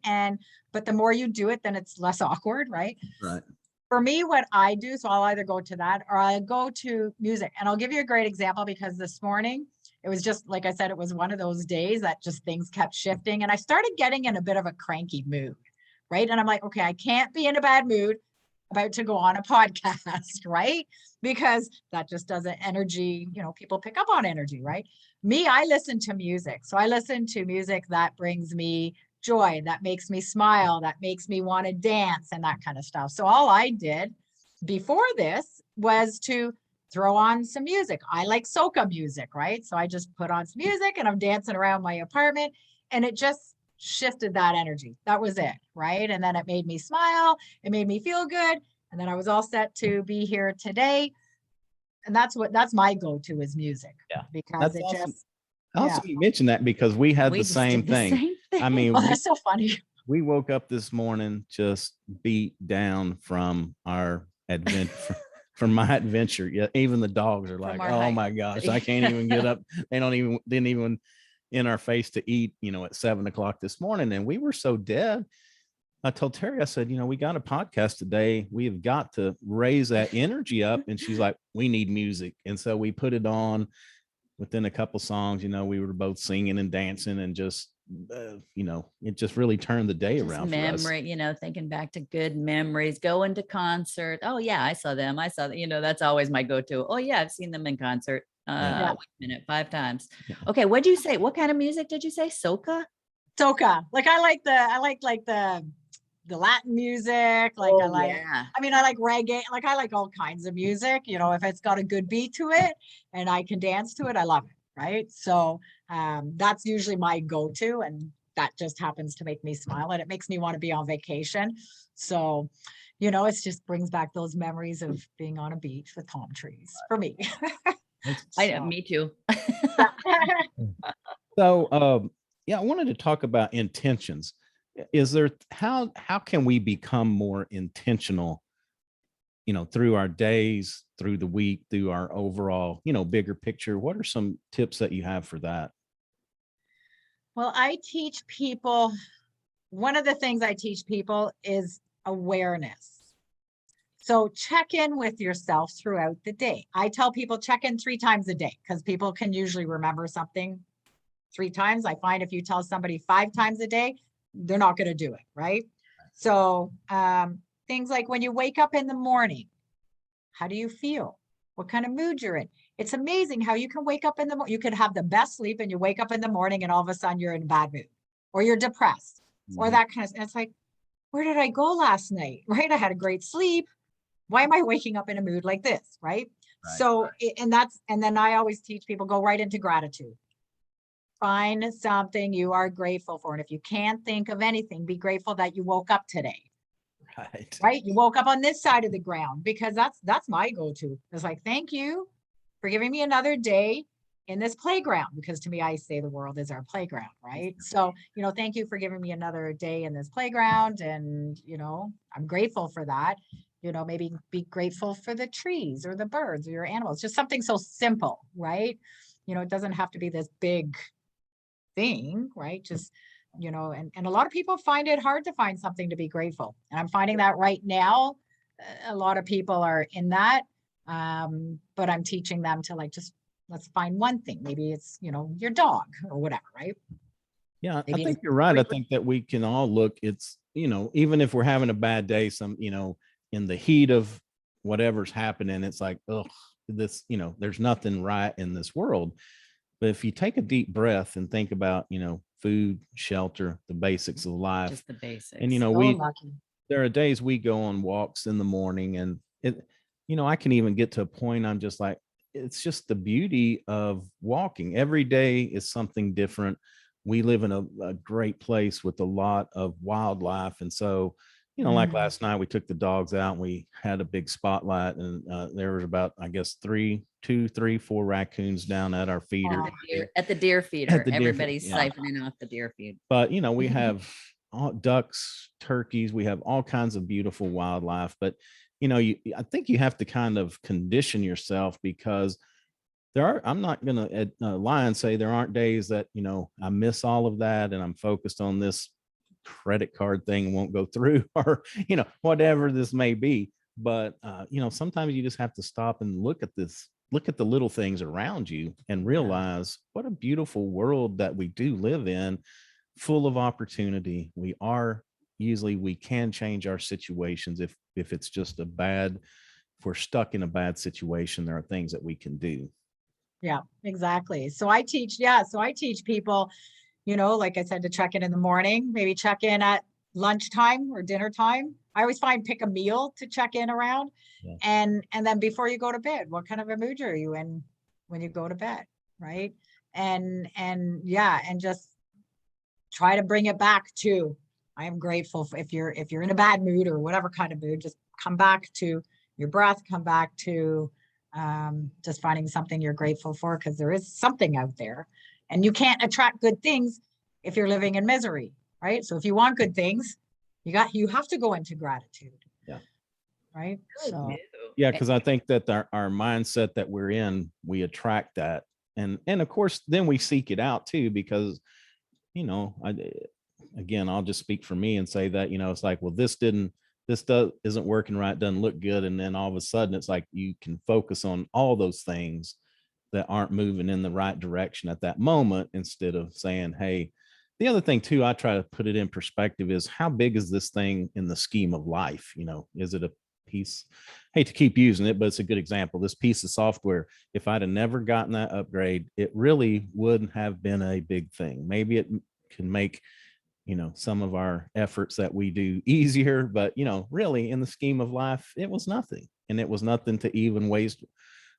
S3: But the more you do it, then it's less awkward, right?
S1: Right.
S3: For me, what I do, so I'll either go to that or I'll go to music. And I'll give you a great example, because this morning, it was just, like I said, it was one of those days that just things kept shifting. And I started getting in a bit of a cranky mood, right? And I'm like, okay, I can't be in a bad mood about to go on a podcast, right? Because that just doesn't energy, people pick up on energy, right? Me, I listen to music. So I listen to music that brings me joy, that makes me smile, that makes me want to dance and that kind of stuff. So all I did before this was to throw on some music. I like soca music, right? So I just put on some music and I'm dancing around my apartment, and it just shifted that energy. That was it, right? And then it made me smile. It made me feel good. And then I was all set to be here today. And that's my go-to is music.
S1: Yeah.
S3: Because
S1: That's
S3: it
S1: awesome.
S3: just,
S1: Also, you mentioned that because we had
S2: We
S1: the
S2: just
S1: same
S2: did the
S1: thing.
S2: same
S1: I mean,
S3: oh, that's so funny.
S1: we woke up this morning just beat down from our adventure, from my adventure. Yeah, even the dogs are like,
S2: our
S1: "Oh
S2: hike.
S1: my gosh, I can't even get up." They didn't even in our face to eat. At 7:00 this morning, and we were so dead. I told Terry, I said, we got a podcast today. We have got to raise that energy up. And she's like, we need music. And so we put it on. Within a couple songs, we were both singing and dancing, and just, it just really turned the day
S2: Just
S1: around
S2: memory,
S1: for us.
S2: thinking back to good memories, going to concert. Oh yeah, I saw them. That's always my go-to. Oh yeah, I've seen them in concert.
S3: Yeah.
S2: Wait a minute, 5 times.
S1: Yeah.
S2: Okay, what'd you say? What kind of music did you say? Soca?
S3: Soca. Like I like the Latin music. Like
S2: Oh,
S3: I like,
S2: yeah.
S3: I mean, I like reggae. Like I like all kinds of music, if it's got a good beat to it and I can dance to it, I love it. Right. So that's usually my go-to. And that just happens to make me smile, and it makes me want to be on vacation. So, it just brings back those memories of being on a beach with palm trees for me.
S2: Me too.
S1: So, yeah, I wanted to talk about intentions. Is there, how can we become more intentional, through our days, through the week, through our overall, bigger picture? What are some tips that you have for that?
S3: Well, I teach people, one of the things I teach people is awareness. So check in with yourself throughout the day. I tell people check in 3 times a day, because people can usually remember something 3 times. I find if you tell somebody 5 times a day, they're not going to do it, right? So things like when you wake up in the morning, how do you feel? what kind of mood you're in. It's amazing how you can wake up in the morning, you could have the best sleep and you wake up in the morning and all of a sudden you're in a bad mood or you're depressed or that kind of, and it's like, where did I go last night? Right? I had a great sleep. Why am I waking up in a mood like this? Right.
S1: Right.
S3: So, and then I always teach people, go right into gratitude. Find something you are grateful for. And if you can't think of anything, be grateful that you woke up today.
S1: Right.
S3: Right. You woke up on this side of the ground, because that's my go-to. It's like, thank you for giving me another day in this playground, because to me, I say the world is our playground, right? So, thank you for giving me another day in this playground. And, I'm grateful for that. Maybe be grateful for the trees or the birds or your animals, just something so simple, right? It doesn't have to be this big thing, right? Just, and a lot of people find it hard to find something to be grateful. And I'm finding that right now, a lot of people are in that. But I'm teaching them to just, let's find one thing. Maybe it's, your dog or whatever, right?
S1: Yeah,
S3: Maybe
S1: I think
S3: it's
S1: you're right. I
S3: grateful-
S1: think that we can all look, it's, even if we're having a bad day, in the heat of whatever's happening, it's like, oh, this, there's nothing right in this world. But if you take a deep breath and think about, food, shelter, the basics of life,
S2: Just the basics.
S1: and,
S3: so lucky.
S1: there are days we go on walks in the morning and I can even get to a point I'm just like, it's just the beauty of walking. Every day is something different. We live in a great place with a lot of wildlife. And so, like last night, we took the dogs out and we had a big spotlight, and there was about, I guess, 4 raccoons down at our feeder.
S2: At the deer feeder.
S1: the deer
S2: Everybody's
S1: yeah.
S2: siphoning off the deer feed.
S1: But we have ducks, turkeys, we have all kinds of beautiful wildlife. But I think you have to kind of condition yourself, because I'm not gonna lie and say there aren't days that I miss all of that and I'm focused on this credit card thing won't go through, or whatever this may be. But sometimes you just have to stop and look at the little things around you and realize what a beautiful world that we do live in, full of opportunity. We can change our situations. If it's just if we're stuck in a bad situation, there are things that we can do.
S3: Yeah, exactly. So I teach people, like I said, to check in the morning, maybe check in at lunchtime or dinner time. I always pick a meal to check in around.
S1: Yeah.
S3: And then before you go to bed, what kind of a mood are you in when you go to bed? Right. And just try to bring it back to, I am grateful for, if you're in a bad mood or whatever kind of mood, just come back to your breath, come back to just finding something you're grateful for, because there is something out there, and you can't attract good things if you're living in misery, right? So if you want good things, you have to go into gratitude.
S1: Yeah.
S3: Right. So
S1: Yeah, because I think that our mindset that we're in, we attract that, and of course then we seek it out too, because I'll just speak for me and say that it's like, well, isn't working right, doesn't look good, and then all of a sudden it's like you can focus on all those things that aren't moving in the right direction at that moment, instead of saying, hey, the other thing too, I try to put it in perspective, is how big is this thing in the scheme of life? Is it a piece? Hate to keep using it, but it's a good example. This piece of software, if I'd have never gotten that upgrade, it really wouldn't have been a big thing. Maybe it can make some of our efforts that we do easier, but really in the scheme of life, it was nothing. And it was nothing to even waste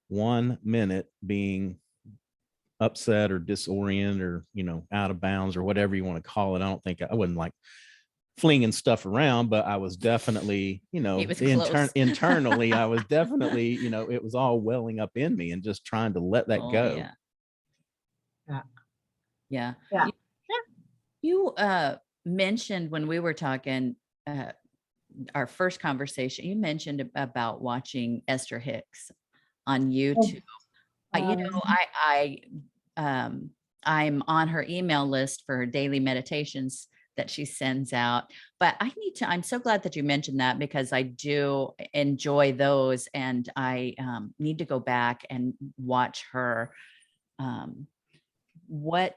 S1: 1 minute being upset or disoriented or out of bounds or whatever you want to call it. I wasn't like flinging stuff around, but I was definitely internally I was definitely it was all welling up in me and just trying to let that go.
S2: Yeah.
S3: Yeah.
S2: You mentioned when we were talking our first conversation, you mentioned about watching Esther Hicks on YouTube. I'm on her email list for her daily meditations that she sends out, but I'm so glad that you mentioned that, because I do enjoy those, and I need to go back and watch her. What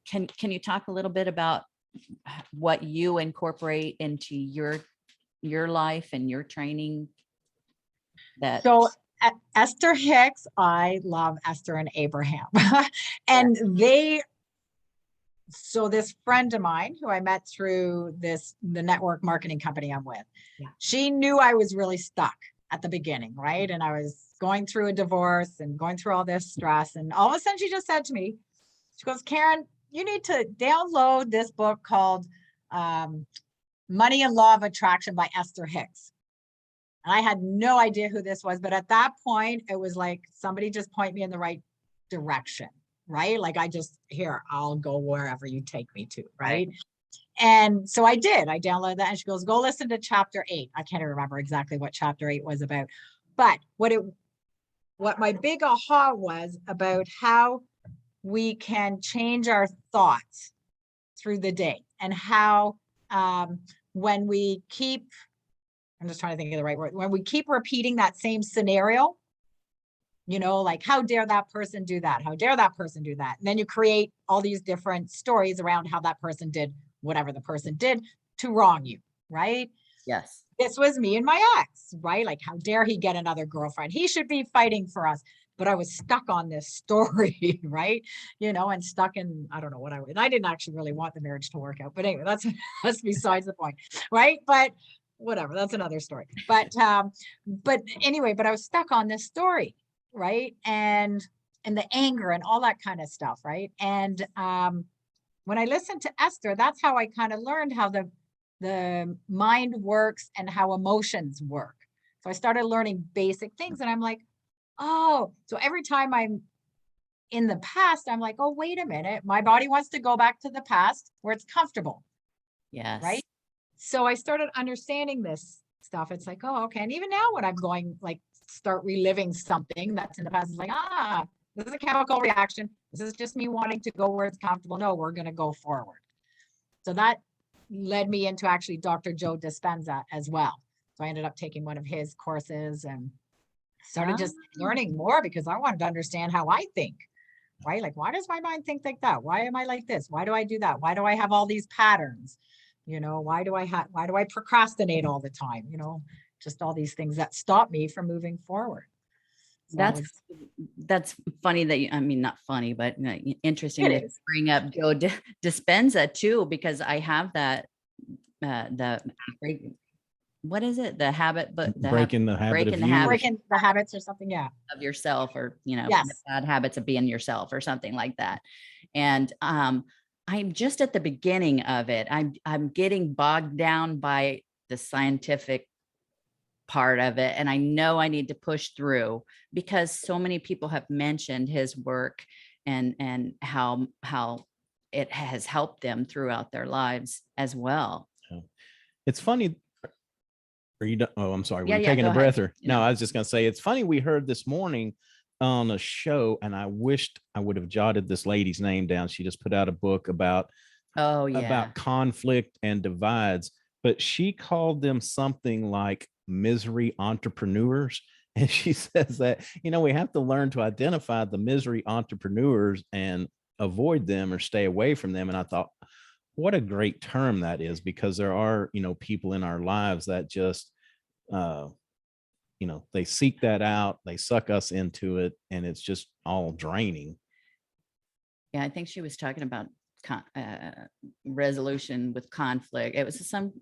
S2: can you talk a little bit about what you incorporate into your life and your training?
S3: So Esther Hicks, I love Esther and Abraham. And so this friend of mine who I met through the network marketing company I'm with, she knew I was really stuck at the beginning, right? And I was going through a divorce and going through all this stress. And all of a sudden she just said to me, she goes, Karen, you need to download this book called Money and Law of Attraction by Esther Hicks. And I had no idea who this was, but at that point, it was like somebody just point me in the right direction, right? Like I'll go wherever you take me to, right? And so I did. I downloaded that, and she goes, go listen to chapter 8. I can't remember exactly what chapter 8 was about, but what my big aha was about how we can change our thoughts through the day, and how when we keep, I'm just trying to think of the right word, when we keep repeating that same scenario, like, how dare that person do that? How dare that person do that? And then you create all these different stories around how that person did whatever the person did to wrong you, right?
S2: Yes.
S3: This was me and my ex, right? Like, how dare he get another girlfriend? He should be fighting for us. But I was stuck on this story, right? And stuck in, I don't know what I didn't actually really want the marriage to work out. But anyway, that's besides the point, right? But whatever, that's another story. But anyway, I was stuck on this story, right? And the anger and all that kind of stuff, right? And when I listened to Esther, that's how I kind of learned how the mind works and how emotions work. So I started learning basic things, and I'm like, oh, so every time I'm in the past, I'm like, oh, wait a minute, my body wants to go back to the past where it's comfortable.
S2: Yes.
S3: Right. So I started understanding this stuff. It's like, oh, okay. And even now when I'm going, like, start reliving something that's in the past, it's like, this is a chemical reaction. This is just me wanting to go where it's comfortable. No, we're going to go forward. So that led me into actually Dr. Joe Dispenza as well. So I ended up taking one of his courses and started just learning more, because I wanted to understand how I think, right? Like, why does my mind think like that? Why am I like this? Why do I do that? Why do I have all these patterns? Why do I procrastinate all the time? Just all these things that stop me from moving forward. So
S2: that's funny that not funny, but interesting to
S3: is.
S2: bring up Joe Dispenza too, because I have that, what is it? The habit, but
S1: breaking the
S3: habits or something. Yeah.
S2: Of yourself, or,
S3: Yes.
S2: the bad habits of being yourself or something like that. And, I'm just at the beginning of it. I'm getting bogged down by the scientific part of it. And I know I need to push through, because so many people have mentioned his work and how it has helped them throughout their lives as well.
S1: It's funny. Are you done? Oh, I'm sorry. Were you
S2: Yeah,
S1: taking
S2: go
S1: a
S2: ahead.
S1: breather? No, I was just going to say, it's funny. We heard this morning on a show, and I wished I would have jotted this lady's name down. She just put out a book about conflict and divides, but she called them something like misery entrepreneurs. And she says that, we have to learn to identify the misery entrepreneurs and avoid them or stay away from them. And I thought, what a great term that is, because there are, people in our lives that just, they seek that out, they suck us into it, and it's just all draining.
S2: Yeah, I think she was talking about resolution with conflict. It was some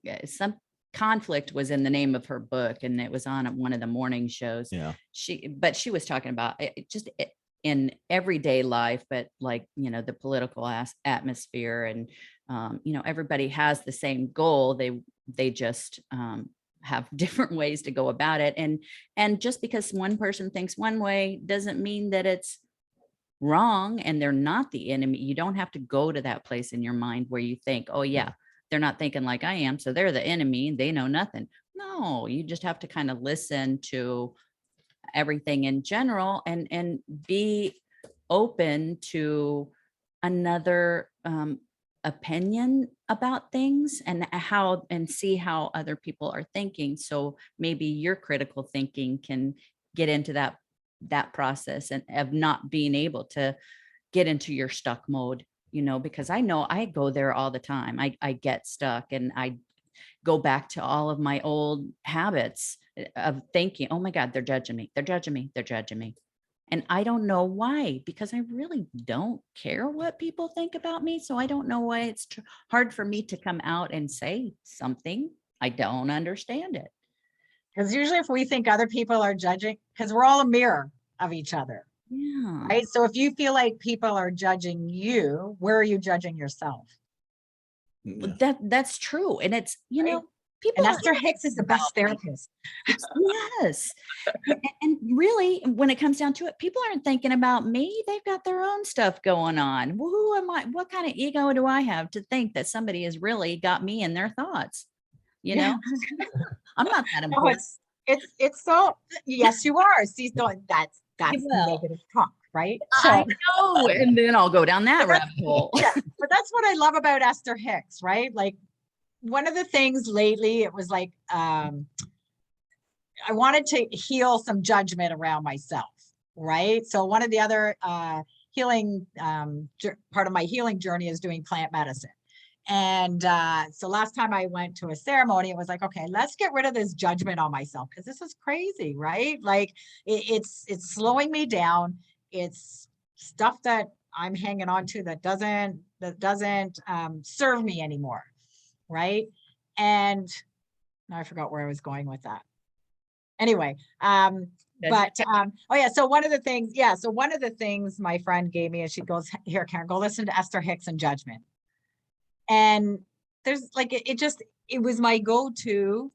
S2: conflict was in the name of her book, and it was on one of the morning shows.
S1: Yeah.
S2: She was talking about it just in everyday life, but like, the political atmosphere, and, everybody has the same goal. They just, have different ways to go about it. And just because one person thinks one way doesn't mean that it's wrong and they're not the enemy. You don't have to go to that place in your mind where you think, oh yeah, they're not thinking like I am, so they're the enemy, they know nothing. No, you just have to kind of listen to everything in general and be open to another opinion about things, and see how other people are thinking. So maybe your critical thinking can get into that process, and of not being able to get into your stuck mode, because I know I go there all the time. I get stuck, and go back to all of my old habits of thinking, oh my God, they're judging me. They're judging me. They're judging me. And I don't know why, because I really don't care what people think about me. So I don't know why it's hard for me to come out and say something. I don't understand it.
S3: Because usually if we think other people are judging, because we're all a mirror of each other,
S2: Yeah.
S3: right? So if you feel like people are judging you, where are you judging yourself?
S1: Yeah.
S2: That's true. And it's, you
S3: Right?
S2: know, people
S3: And
S2: are
S3: Esther Hicks is the best therapist.
S2: yes. And really, when it comes down to it, people aren't thinking about me. They've got their own stuff going on. Well, who am I? What kind of ego do I have to think that somebody has really got me in their thoughts? You know, I'm not that
S3: No,
S2: important.
S3: it's so, yes, you are. See, so that's
S2: Well,
S3: negative talk, right?
S2: I
S3: So
S2: know. And then I'll go down that rabbit hole.
S3: yeah, but that's what I love about Esther Hicks, right? Like one of the things lately, it was like I wanted to heal some judgment around myself, right? So one of the other healing part of my healing journey is doing plant medicine. And so last time I went to a ceremony, it was like, okay, let's get rid of this judgment on myself because this is crazy, right? Like it's slowing me down. It's stuff that I'm hanging on to that doesn't serve me anymore, right? And now I forgot where I was going with that. Anyway, oh yeah, so one of the things my friend gave me is she goes, here, Karen, go listen to Esther Hicks and Judgment. And there's like, it was my go-to.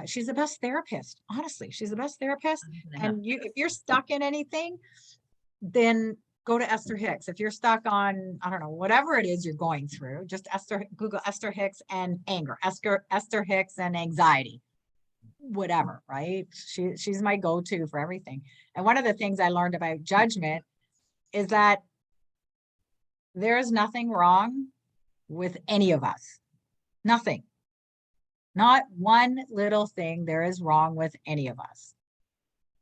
S3: She's the best therapist. Honestly, she's the best therapist. And if you're stuck in anything, then go to Esther Hicks. If you're stuck on, I don't know, whatever it is you're going through, just Google Esther Hicks and anger, Esther Hicks and anxiety, whatever, right? She's my go-to for everything. And one of the things I learned about judgment is that there is nothing wrong with any of us. Nothing. Not one little thing there is wrong with any of us.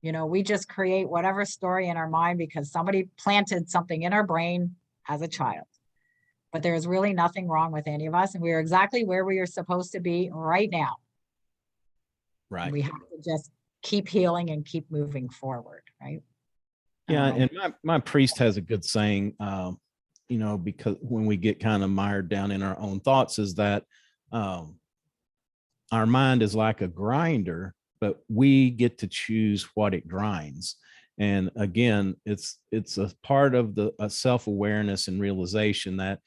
S3: You know, we just create whatever story in our mind because somebody planted something in our brain as a child. But there's really nothing wrong with any of us. And we are exactly where we are supposed to be right now.
S1: Right.
S3: We have to just keep healing and keep moving forward, right?
S1: Yeah. And my priest has a good saying, you know, because when we get kind of mired down in our own thoughts, is that our mind is like a grinder, but we get to choose what it grinds. And again, it's a part of the self-awareness and realization that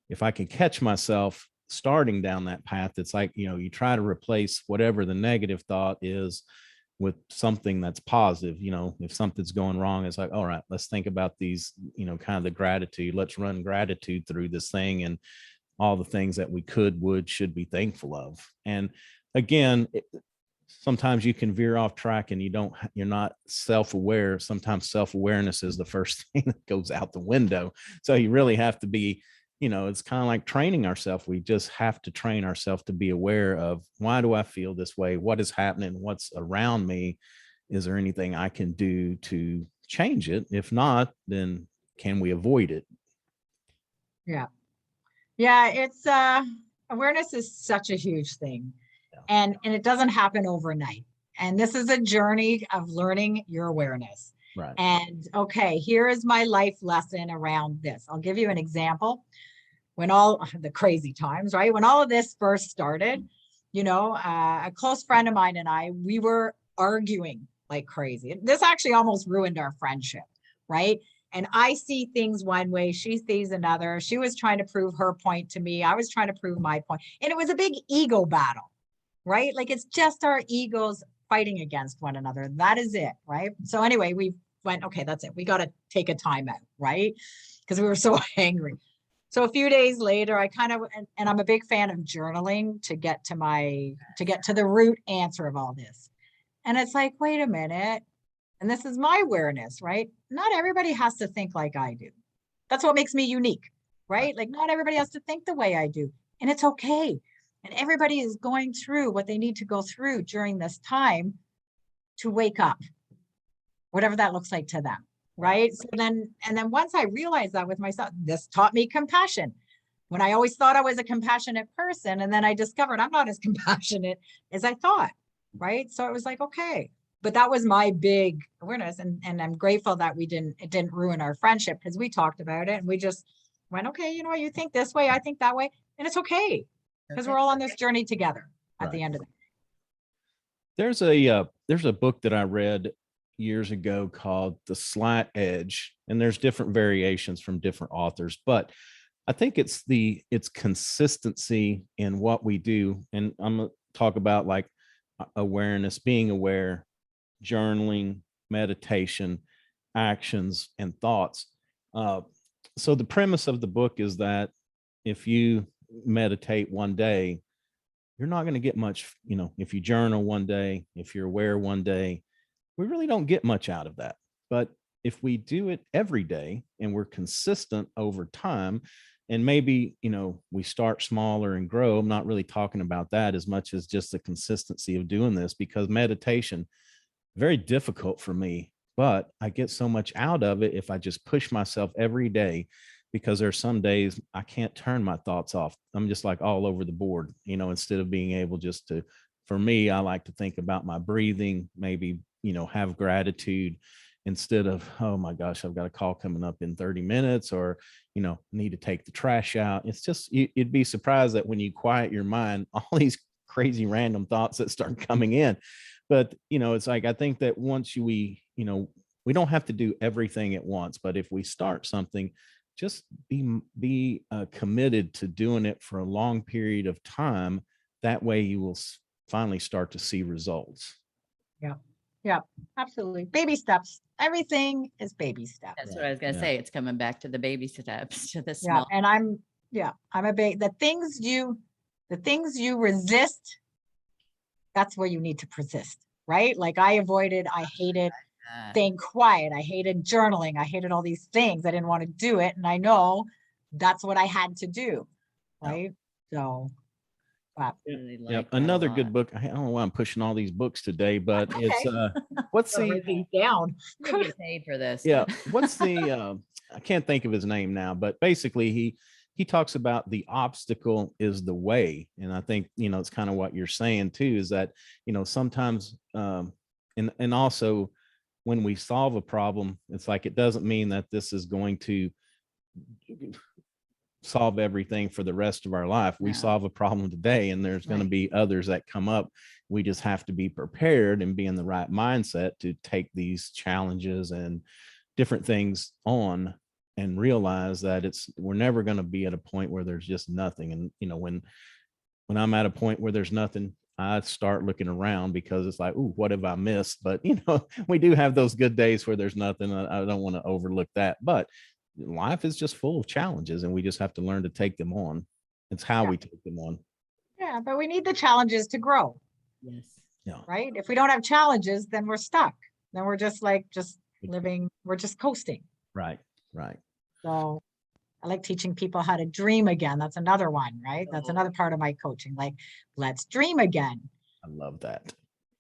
S1: if I can catch myself starting down that path, it's like, you know, you try to replace whatever the negative thought is with something that's positive. You know, if something's going wrong, it's like, all right, let's think about these, you know, kind of the gratitude. Let's run gratitude through this thing and all the things that we could, would, should be thankful of. And again, sometimes you can veer off track and you're not self-aware. Sometimes self-awareness is the first thing that goes out the window. So you really have to be, you know, it's kind of like training ourselves. We just have to train ourselves to be aware of, why do I feel this way? What is happening? What's around me? Is there anything I can do to change it? If not, then can we avoid it?
S3: Yeah. Yeah. It's awareness is such a huge thing. And it doesn't happen overnight. And this is a journey of learning your awareness.
S1: Right.
S3: And okay, here is my life lesson around this. I'll give you an example. When all the crazy times, right? When all of this first started, you know, a close friend of mine and I, we were arguing like crazy. This actually almost ruined our friendship, right? And I see things one way, she sees another. She was trying to prove her point to me. I was trying to prove my point. And it was a big ego battle, right? Like it's just our egos fighting against one another. That is it, right? So anyway, we went, okay, that's it. We got to take a time out, right? Because we were so angry. So a few days later, I kind of, and I'm a big fan of journaling to get to the root answer of all this. And it's like, wait a minute. And this is my awareness, right? Not everybody has to think like I do. That's what makes me unique, right? Like not everybody has to think the way I do. And it's okay. And everybody is going through what they need to go through during this time to wake up, whatever that looks like to them. Right. So then once I realized that with myself, this taught me compassion. when I always thought I was a compassionate person. And then I discovered I'm not as compassionate as I thought. Right. So it was like, okay. But that was my big awareness. And I'm grateful that it didn't ruin our friendship, because we talked about it and we just went, okay, you know, you think this way, I think that way. And it's okay. Because
S2: Okay.
S3: we're all on this journey together at
S1: Right.
S3: the end of it.
S1: There's a book that I read years ago called The Slight Edge, and there's different variations from different authors, but I think it's consistency in what we do. And I'm gonna talk about like awareness, being aware, journaling, meditation, actions, and thoughts. So the premise of the book is that if you meditate one day, you're not going to get much, if you journal one day, if you're aware one day, we really don't get much out of that. But if we do it every day and we're consistent over time, and maybe, we start smaller and grow, I'm not really talking about that as much as just the consistency of doing this, because meditation, very difficult for me, but I get so much out of it if I just push myself every day, because there's some days I can't turn my thoughts off. I'm just like all over the board, instead of being able just to, for me, I like to think about my breathing, maybe, have gratitude instead of, oh my gosh, I've got a call coming up in 30 minutes, or, need to take the trash out. It's just, you'd be surprised that when you quiet your mind, all these crazy random thoughts that start coming in. But, it's like, I think that once we don't have to do everything at once, but if we start something, just be committed to doing it for a long period of time. That way you will finally start to see results.
S3: Yeah. Yeah, absolutely. Baby steps. Everything is baby steps.
S2: That's what I was going to say. It's coming back to the baby steps, to the
S3: Yeah.
S2: small.
S3: And I'm a big, the things you resist, that's where you need to persist, right? Like I hated staying quiet. I hated journaling. I hated all these things. I didn't want to do it. And I know that's what I had to do. Right. So.
S2: Really
S1: Yeah,
S2: like that a
S1: another
S2: lot.
S1: good book. I don't know why I'm pushing all these books today, but
S3: Okay.
S1: it's what's
S3: Gotta write these down.
S2: You get paid for this.
S1: yeah, what's the I can't think of his name now, but basically he talks about the obstacle is the way. And I think, it's kind of what you're saying too, is that, sometimes and also when we solve a problem, it's like, it doesn't mean that this is going to solve everything for the rest of our life. We
S2: No.
S1: solve a problem today, and there's going to be others that come up. We just have to be prepared and be in the right mindset to take these challenges and different things on, and realize that we're never going to be at a point where there's just nothing. And when I'm at a point where there's nothing, I start looking around, because it's like, ooh, what have I missed? But we do have those good days where there's nothing. I don't want to overlook that, but life is just full of challenges, and we just have to learn to take them on. It's how we take them on.
S3: Yeah, but we need the challenges to grow.
S2: Yes.
S1: Yeah.
S3: Right. If we don't have challenges, then we're stuck. Then we're just living, we're just coasting.
S1: Right. Right.
S3: So I like teaching people how to dream again. That's another one, right? That's another part of my coaching. Like, let's dream again.
S1: I love that.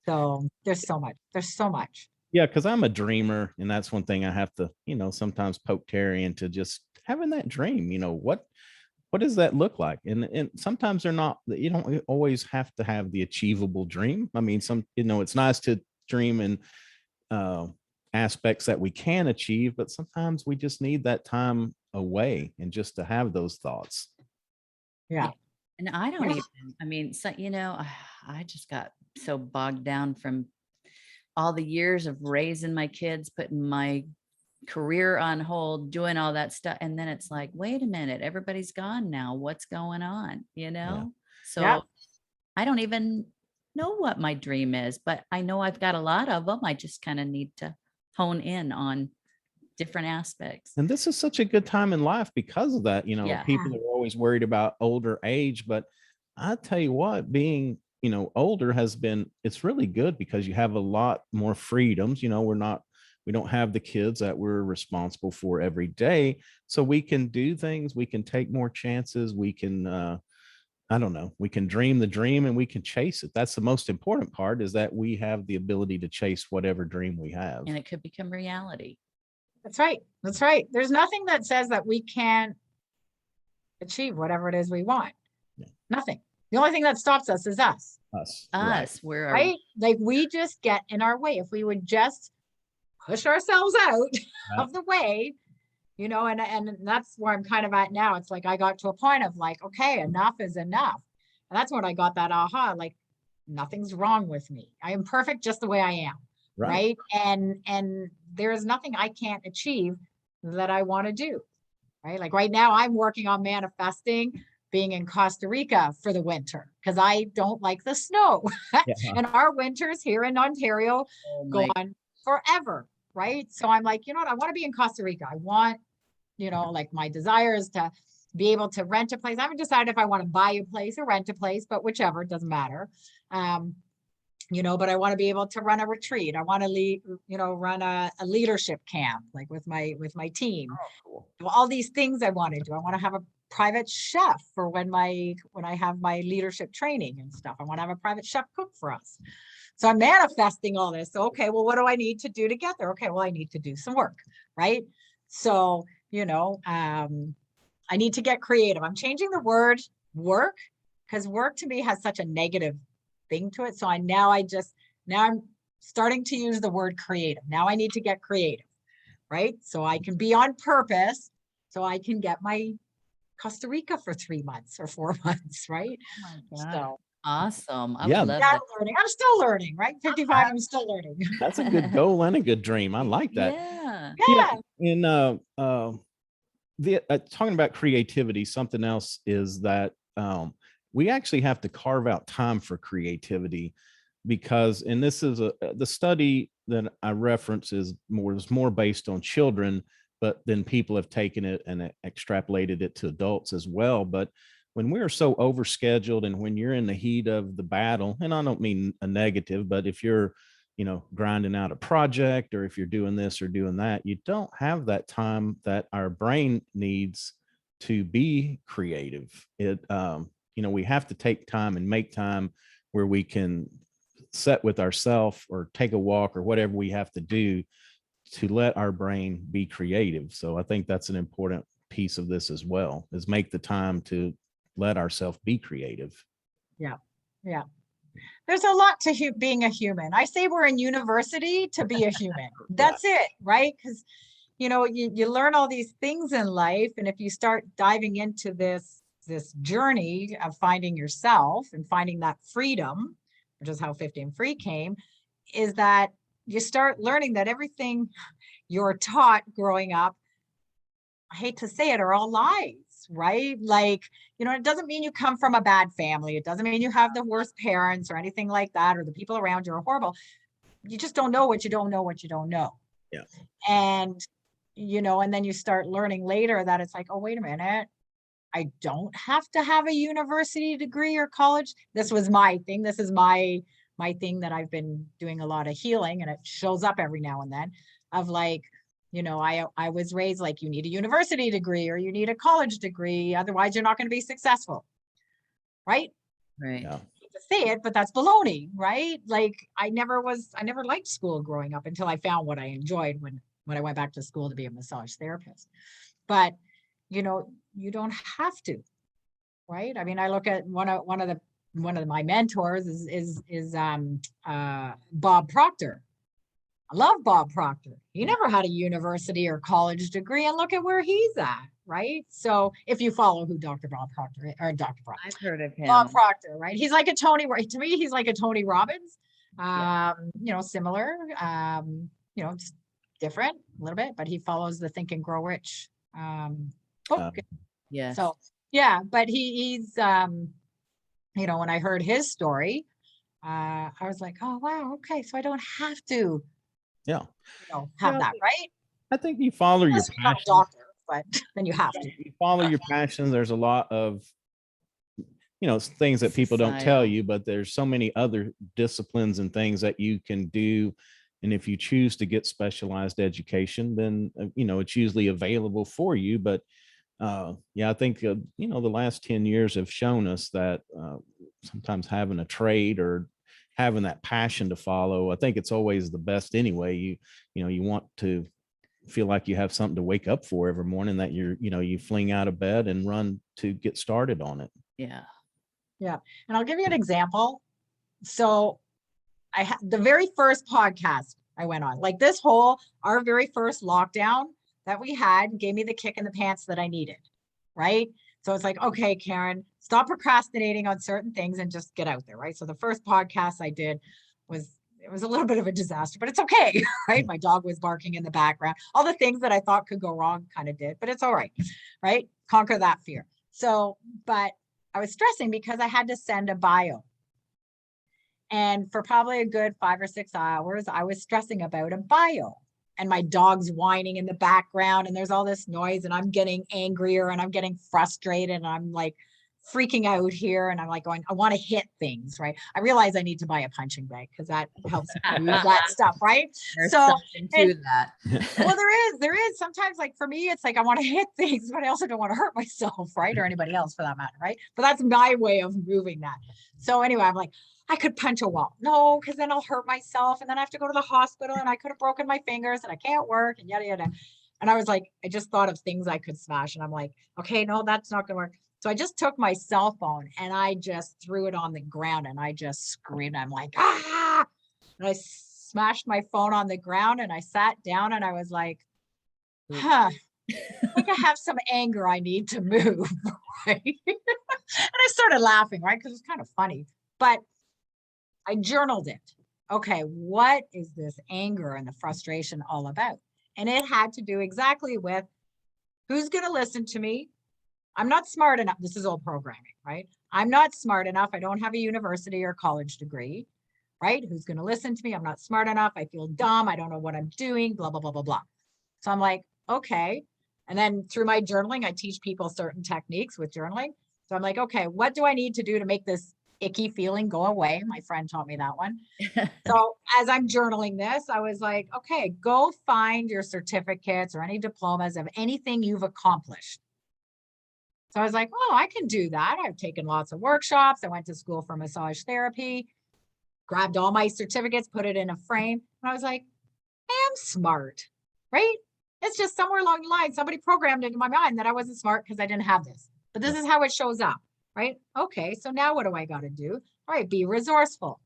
S3: So there's so much.
S1: Yeah, because I'm a dreamer, and that's one thing I have to, sometimes poke Terry into just having that dream. What does that look like? And sometimes they're not. You don't always have to have the achievable dream. I mean, it's nice to dream in aspects that we can achieve, but sometimes we just need that time away and just to have those thoughts.
S3: Yeah.
S2: And I don't even, I mean, so, I just got so bogged down from all the years of raising my kids, putting my career on hold, doing all that stuff. And then it's like, wait a minute, everybody's gone now. What's going on? So I don't even know what my dream is, but I know I've got a lot of them. I just kind of need to hone in on different aspects.
S1: And this is such a good time in life because of that. People are always worried about older age, but I tell you what, being older it's really good, because you have a lot more freedoms. We don't have the kids that we're responsible for every day. So we can do things, we can take more chances, we can, we can dream the dream, and we can chase it. That's the most important part, is that we have the ability to chase whatever dream we have.
S2: And it could become reality.
S3: That's right. That's right. There's nothing that says that we can't achieve whatever it is we want.
S1: Yeah.
S3: Nothing. The only thing that stops us is us.
S1: Right.
S2: We're
S3: Right? Like we just get in our way. If we would just push ourselves out
S1: Yeah.
S3: of the way, and that's where I'm kind of at now. It's like I got to a point of like, okay, enough is enough. And that's when I got that aha, like nothing's wrong with me. I am perfect just the way I am. Right. And there is nothing I can't achieve that I want to do. Right. Like right now, I'm working on manifesting being in Costa Rica for the winter because I don't like the snow.
S1: Yeah.
S3: And our winters here in Ontario go on forever. Right. So I'm like, you know what? I want to be in Costa Rica. I want, like my desire is to be able to rent a place. I haven't decided if I want to buy a place or rent a place, but whichever, it doesn't matter. But I want to be able to run a retreat. I want to run a leadership camp, like with my team.
S1: Oh, cool.
S3: All these things I want to do. I want to have a private chef for when I have my leadership training and stuff. I want to have a private chef cook for us. So I'm manifesting all this. So, okay, well, what do I need to do to get there? Okay, well, I need to do some work, right? So, I need to get creative. I'm changing the word work because work to me has such a negative thing to it. So now I'm starting to use the word creative. Now I need to get creative, right? So I can be on purpose. So I can get my Costa Rica for 3 months or 4 months, right?
S2: Oh my God.
S3: So
S2: Awesome. I
S1: Yeah.
S2: would love
S3: yeah,
S2: that.
S3: I'm still learning, right? 55, I'm still learning.
S1: That's a good goal and a good dream. I like that.
S2: Yeah.
S3: Yeah.
S1: In talking about creativity, something else is that we actually have to carve out time for creativity because, and this is the study that I reference is more based on children, but then people have taken it and extrapolated it to adults as well. But when we're so overscheduled and when you're in the heat of the battle, and I don't mean a negative, but if you're grinding out a project or if you're doing this or doing that, you don't have that time that our brain needs to be creative. We have to take time and make time where we can sit with ourselves or take a walk or whatever we have to do to let our brain be creative. So I think that's an important piece of this as well, is make the time to let ourselves be creative.
S3: Yeah. Yeah. There's a lot to being a human. I say we're in university to be a human. That's it, right? Because, you learn all these things in life. And if you start diving into this journey of finding yourself and finding that freedom, which is how 50 and Free came, is that you start learning that everything you're taught growing up, I hate to say it, are all lies, right? Like, it doesn't mean you come from a bad family. It doesn't mean you have the worst parents or anything like that, or the people around you are horrible. You just don't know what you don't know, what you don't know.
S1: Yeah.
S3: And, and then you start learning later that it's like, oh, wait a minute. I don't have to have a university degree or college. This was my thing. This is my thing that I've been doing a lot of healing, and it shows up every now and then of like, I was raised like you need a university degree or you need a college degree. Otherwise you're not going to be successful. Right.
S2: Right.
S1: Yeah.
S3: To say it, but that's baloney, right? Like I never liked school growing up until I found what I enjoyed when I went back to school to be a massage therapist. But, you don't have to, right? I mean, I look at one of my mentors is Bob Proctor. I love Bob Proctor. He never had a university or college degree, and look at where he's at, right? So if you follow who Dr. Bob Proctor is, or Dr. Proctor,
S2: I've heard of him.
S3: Bob Proctor, right? He's like a Tony. To me, he's like a Tony Robbins. Similar. Just different a little bit, but he follows the Think and Grow Rich book.
S2: Yes.
S3: So yeah, but he's when I heard his story, I was like, oh wow, okay, so I don't have to have that, right?
S1: I think you follow your
S3: Unless you're not a
S1: passion.
S3: doctor, but then you have to.
S1: You follow your passion. There's a lot of things that people don't tell you, but there's so many other disciplines and things that you can do. And if you choose to get specialized education, then it's usually available for you. But I think the last 10 years have shown us that sometimes having a trade or having that passion to follow, I think it's always the best anyway. You want to feel like you have something to wake up for every morning, that you fling out of bed and run to get started on it.
S2: Yeah.
S3: Yeah. And I'll give you an example. So I had the very first podcast I went on, like our very first lockdown that we had gave me the kick in the pants that I needed. Right. So it's like, okay, Karen, stop procrastinating on certain things and just get out there. Right. So the first podcast I did it was a little bit of a disaster, but it's okay. Right. My dog was barking in the background. All the things that I thought could go wrong kind of did, but it's all right. Right. Conquer that fear. So, but I was stressing because I had to send a bio. And for probably a good 5 or 6 hours, I was stressing about a bio, and my dog's whining in the background, and there's all this noise, and I'm getting angrier and I'm getting frustrated, and I'm like freaking out here. And I'm like going, I want to hit things, right? I realize I need to buy a punching bag because that helps me with that stuff, right?
S2: There's
S3: So,
S2: something to that.
S3: well, there is sometimes, like for me, it's like I want to hit things, but I also don't want to hurt myself, right? Or anybody else for that matter, right? But that's my way of moving that. So anyway, I'm like, I could punch a wall. No, because then I'll hurt myself, and then I have to go to the hospital, and I could have broken my fingers, and I can't work, and yada yada. And I was like, I just thought of things I could smash, and I'm like, okay, no, that's not gonna work. So I just took my cell phone and I just threw it on the ground, and I just screamed. I'm like, ah! And I smashed my phone on the ground, and I sat down, and I was like, I think I have some anger I need to move, right? And I started laughing, right? Because it's kind of funny. But I journaled it. Okay, what is this anger and the frustration all about? And it had to do exactly with who's going to listen to me. I'm not smart enough. This is all programming, right? I'm not smart enough. I don't have a university or college degree, right? Who's going to listen to me? I'm not smart enough. I feel dumb. I don't know what I'm doing, blah, blah, blah, blah, blah. So I'm like, okay. And then through my journaling, I teach people certain techniques with journaling. So I'm like, okay, what do I need to do to make this icky feeling go away? My friend taught me that one. So as I'm journaling this, I was like, okay, go find your certificates or any diplomas of anything you've accomplished. So I was like, oh, I can do that. I've taken lots of workshops. I went to school for massage therapy, grabbed all my certificates, put it in a frame. And I was like, I am smart, right? It's just somewhere along the line, somebody programmed into my mind that I wasn't smart because I didn't have this. But this is how it shows up, right? Okay, so now what do I got to do? All right, be resourceful.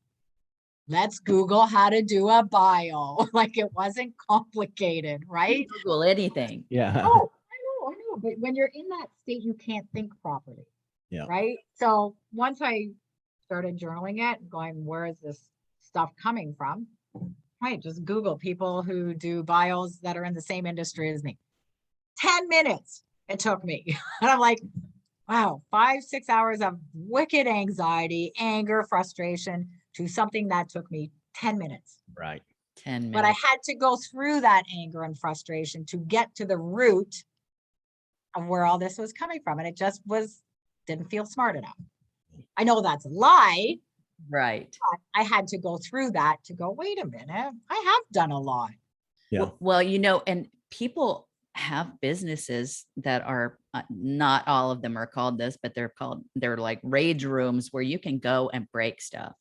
S3: Let's Google how to do a bio. Like it wasn't complicated, right?
S2: Google anything.
S1: Yeah.
S3: Oh, I know. But when you're in that state, you can't think properly.
S1: Yeah.
S3: Right. So once I started journaling it, going, where is this stuff coming from? Right. Just Google people who do bios that are in the same industry as me. 10 minutes it took me. And I'm like, wow, 5-6 hours of wicked anxiety, anger, frustration to something that took me 10 minutes.
S1: Right.
S2: 10 minutes.
S3: But I had to go through that anger and frustration to get to the root of where all this was coming from. And it just didn't feel smart enough. I know that's a lie.
S2: Right.
S3: But I had to go through that to go, wait a minute, I have done a lot.
S1: Yeah.
S2: Well, and people have businesses that are not all of them are called this, but they're like rage rooms where you can go and break stuff.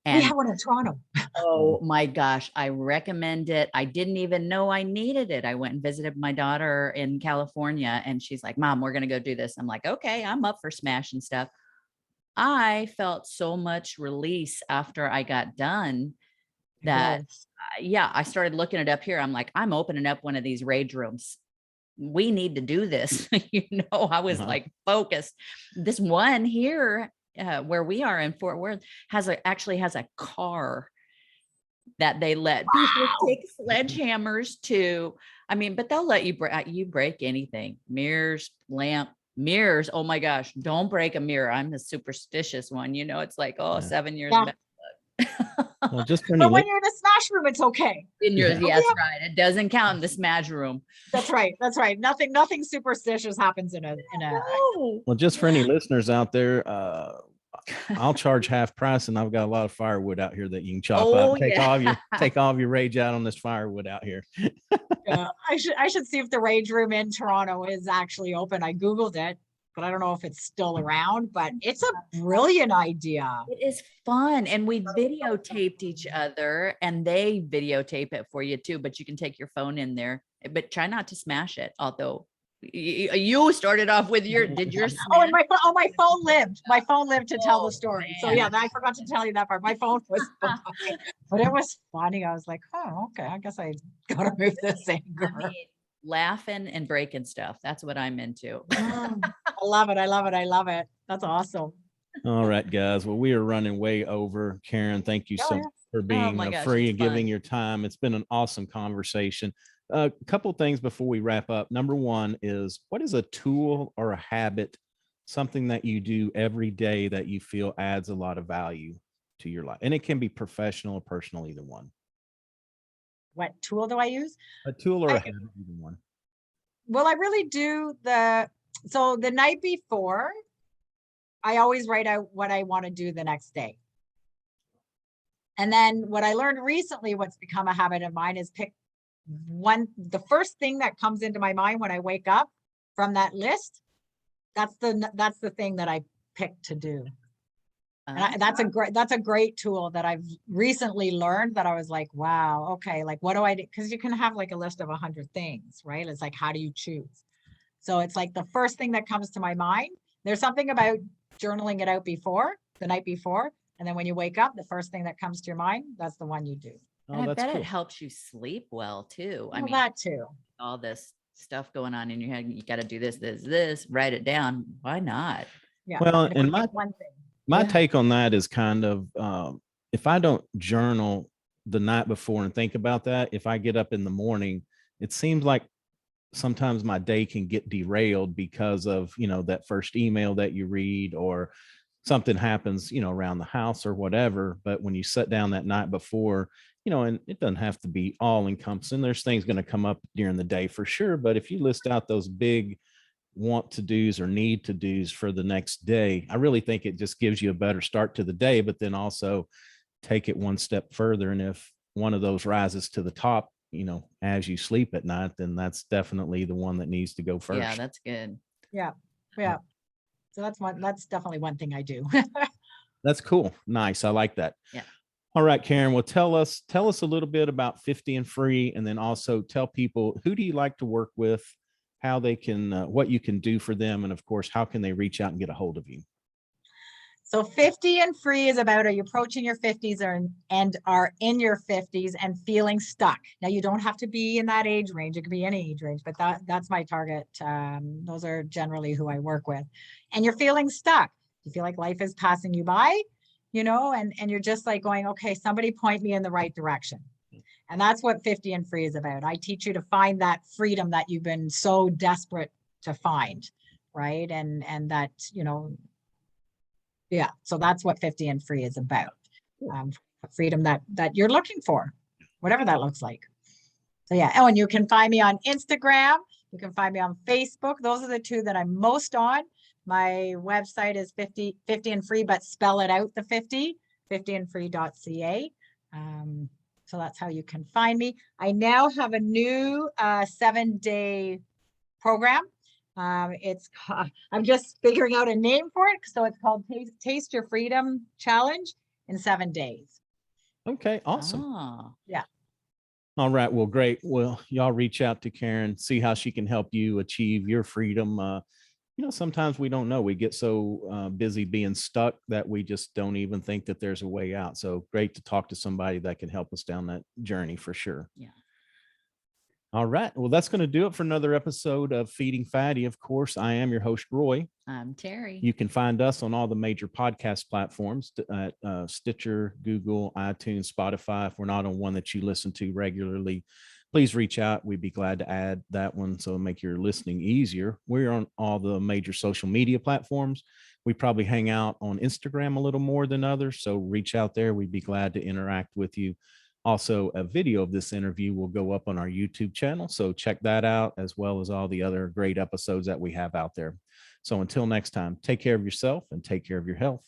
S2: And
S3: we have one in Toronto.
S2: oh my gosh, I recommend it. I didn't even know I needed it. I went and visited my daughter in California, and she's like, Mom, we're going to go do this. I'm like, okay, I'm up for smashing stuff. I felt so much release after I got done that, I started looking it up here. I'm like, I'm opening up one of these rage rooms. We need to do this. I was like focused. This one here where we are in Fort Worth actually has a car that they let people take sledgehammers to. I mean, but they'll let you break anything. Mirrors, mirrors. Oh my gosh, don't break a mirror. I'm the superstitious one. It's like, 7 years back.
S1: Well, just
S3: but when you're in a smash room, it's okay.
S2: Yes, right. It doesn't count in the smash room.
S3: That's right. Nothing superstitious happens in a.
S1: Well, just for any listeners out there, I'll charge half price, and I've got a lot of firewood out here that you can chop up. Take all of your rage out on this firewood out here.
S3: Yeah, I should see if the rage room in Toronto is actually open. I Googled it. but I don't know if it's still around, but it's a brilliant idea.
S2: It is fun. And we videotaped each other and they videotape it for you too, but you can take your phone in there, but try not to smash it. Although you started off with did yours
S3: Oh, and
S2: smash?
S3: my phone lived. My phone lived to tell the story. So
S2: man.
S3: yeah, I forgot to tell you that part. My phone was fine, but it was funny. I was like, oh, okay. I guess I gotta move this anger.
S2: I mean, laughing and breaking stuff. That's what I'm into.
S3: I love it. I love it. I love it. That's awesome.
S1: All right, guys. Well, we are running way over. Karen, thank you
S3: Oh,
S1: so
S3: yeah.
S1: much for being
S2: my gosh,
S1: free
S2: it's
S1: and giving
S2: fun.
S1: your time. It's been an awesome conversation. A couple things before we wrap up. Number one is, what is a tool or a habit, something that you do every day that you feel adds a lot of value to your life? And it can be professional or personal, either one.
S3: What tool do I use?
S1: A tool or a
S3: I-
S1: habit, either one.
S3: Well, I really do so the night before, I always write out what I want to do the next day. And then what I learned recently, what's become a habit of mine, is pick the first thing that comes into my mind when I wake up from that list. That's the thing that I pick to do. And that's a great tool that I've recently learned, that I was like, wow, okay, like what do I do? Because you can have like a list of 100 things, right? It's like, how do you choose? So it's like the first thing that comes to my mind. There's something about journaling it out the night before. And then when you wake up, the first thing that comes to your mind, that's the one you do.
S2: And
S1: Oh,
S2: I
S1: that's
S2: bet
S1: cool.
S2: it helps you sleep well too. I
S3: Well,
S2: mean,
S3: that too.
S2: all this stuff going on in your head, you got to do this, write it down. Why not?
S3: Yeah.
S1: Well,
S3: if I
S1: and
S3: pick one thing.
S1: my
S2: Yeah.
S1: take on that is kind of, if I don't journal the night before and think about that, if I get up in the morning, it seems like sometimes my day can get derailed because of, that first email that you read, or something happens, around the house or whatever. But when you sit down that night before, and it doesn't have to be all encompassing, there's things going to come up during the day for sure. But if you list out those big want to do's or need to do's for the next day, I really think it just gives you a better start to the day. But then also take it one step further. And if one of those rises to the top, as you sleep at night, then that's definitely the one that needs to go first.
S2: Yeah, that's good.
S3: Yeah. So that's definitely one thing I do.
S1: That's cool. Nice. I like that.
S2: Yeah.
S1: All right, Karen. Well, tell us a little bit about 50 and Free, and then also tell people, who do you like to work with, how they can, what you can do for them, and of course, how can they reach out and get a hold of you?
S3: So 50 and Free is about, are you approaching your 50s and are in your 50s and feeling stuck? Now, you don't have to be in that age range. It could be any age range, but that's my target. Those are generally who I work with. And you're feeling stuck. You feel like life is passing you by, and you're just like going, okay, somebody point me in the right direction. And that's what 50 and Free is about. I teach you to find that freedom that you've been so desperate to find, right? And that, yeah, so that's what 50 and Free is about. Freedom that you're looking for, whatever that looks like. So yeah. Oh, and you can find me on Instagram. You can find me on Facebook. Those are the two that I'm most on. My website is 50 and Free, but spell it out, the 50andfree.ca. So that's how you can find me. I now have a new 7-day program. I'm just figuring out a name for it. So it's called Taste Your Freedom Challenge in 7 days.
S1: Okay, awesome.
S2: Oh.
S3: Yeah.
S1: All right, well, great. Well, y'all reach out to Karen, see how she can help you achieve your freedom. Sometimes we don't know. We get so busy being stuck that we just don't even think that there's a way out. So great to talk to somebody that can help us down that journey for sure.
S2: Yeah.
S1: All right. Well, that's going to do it for another episode of Feeding Fatty. Of course, I am your host, Roy.
S2: I'm Terry.
S1: You can find us on all the major podcast platforms at Stitcher, Google, iTunes, Spotify. If we're not on one that you listen to regularly, please reach out. We'd be glad to add that one, so make your listening easier. We're on all the major social media platforms. We probably hang out on Instagram a little more than others, so reach out there. We'd be glad to interact with you. Also, a video of this interview will go up on our YouTube channel, so check that out, as well as all the other great episodes that we have out there. So until next time, take care of yourself and take care of your health.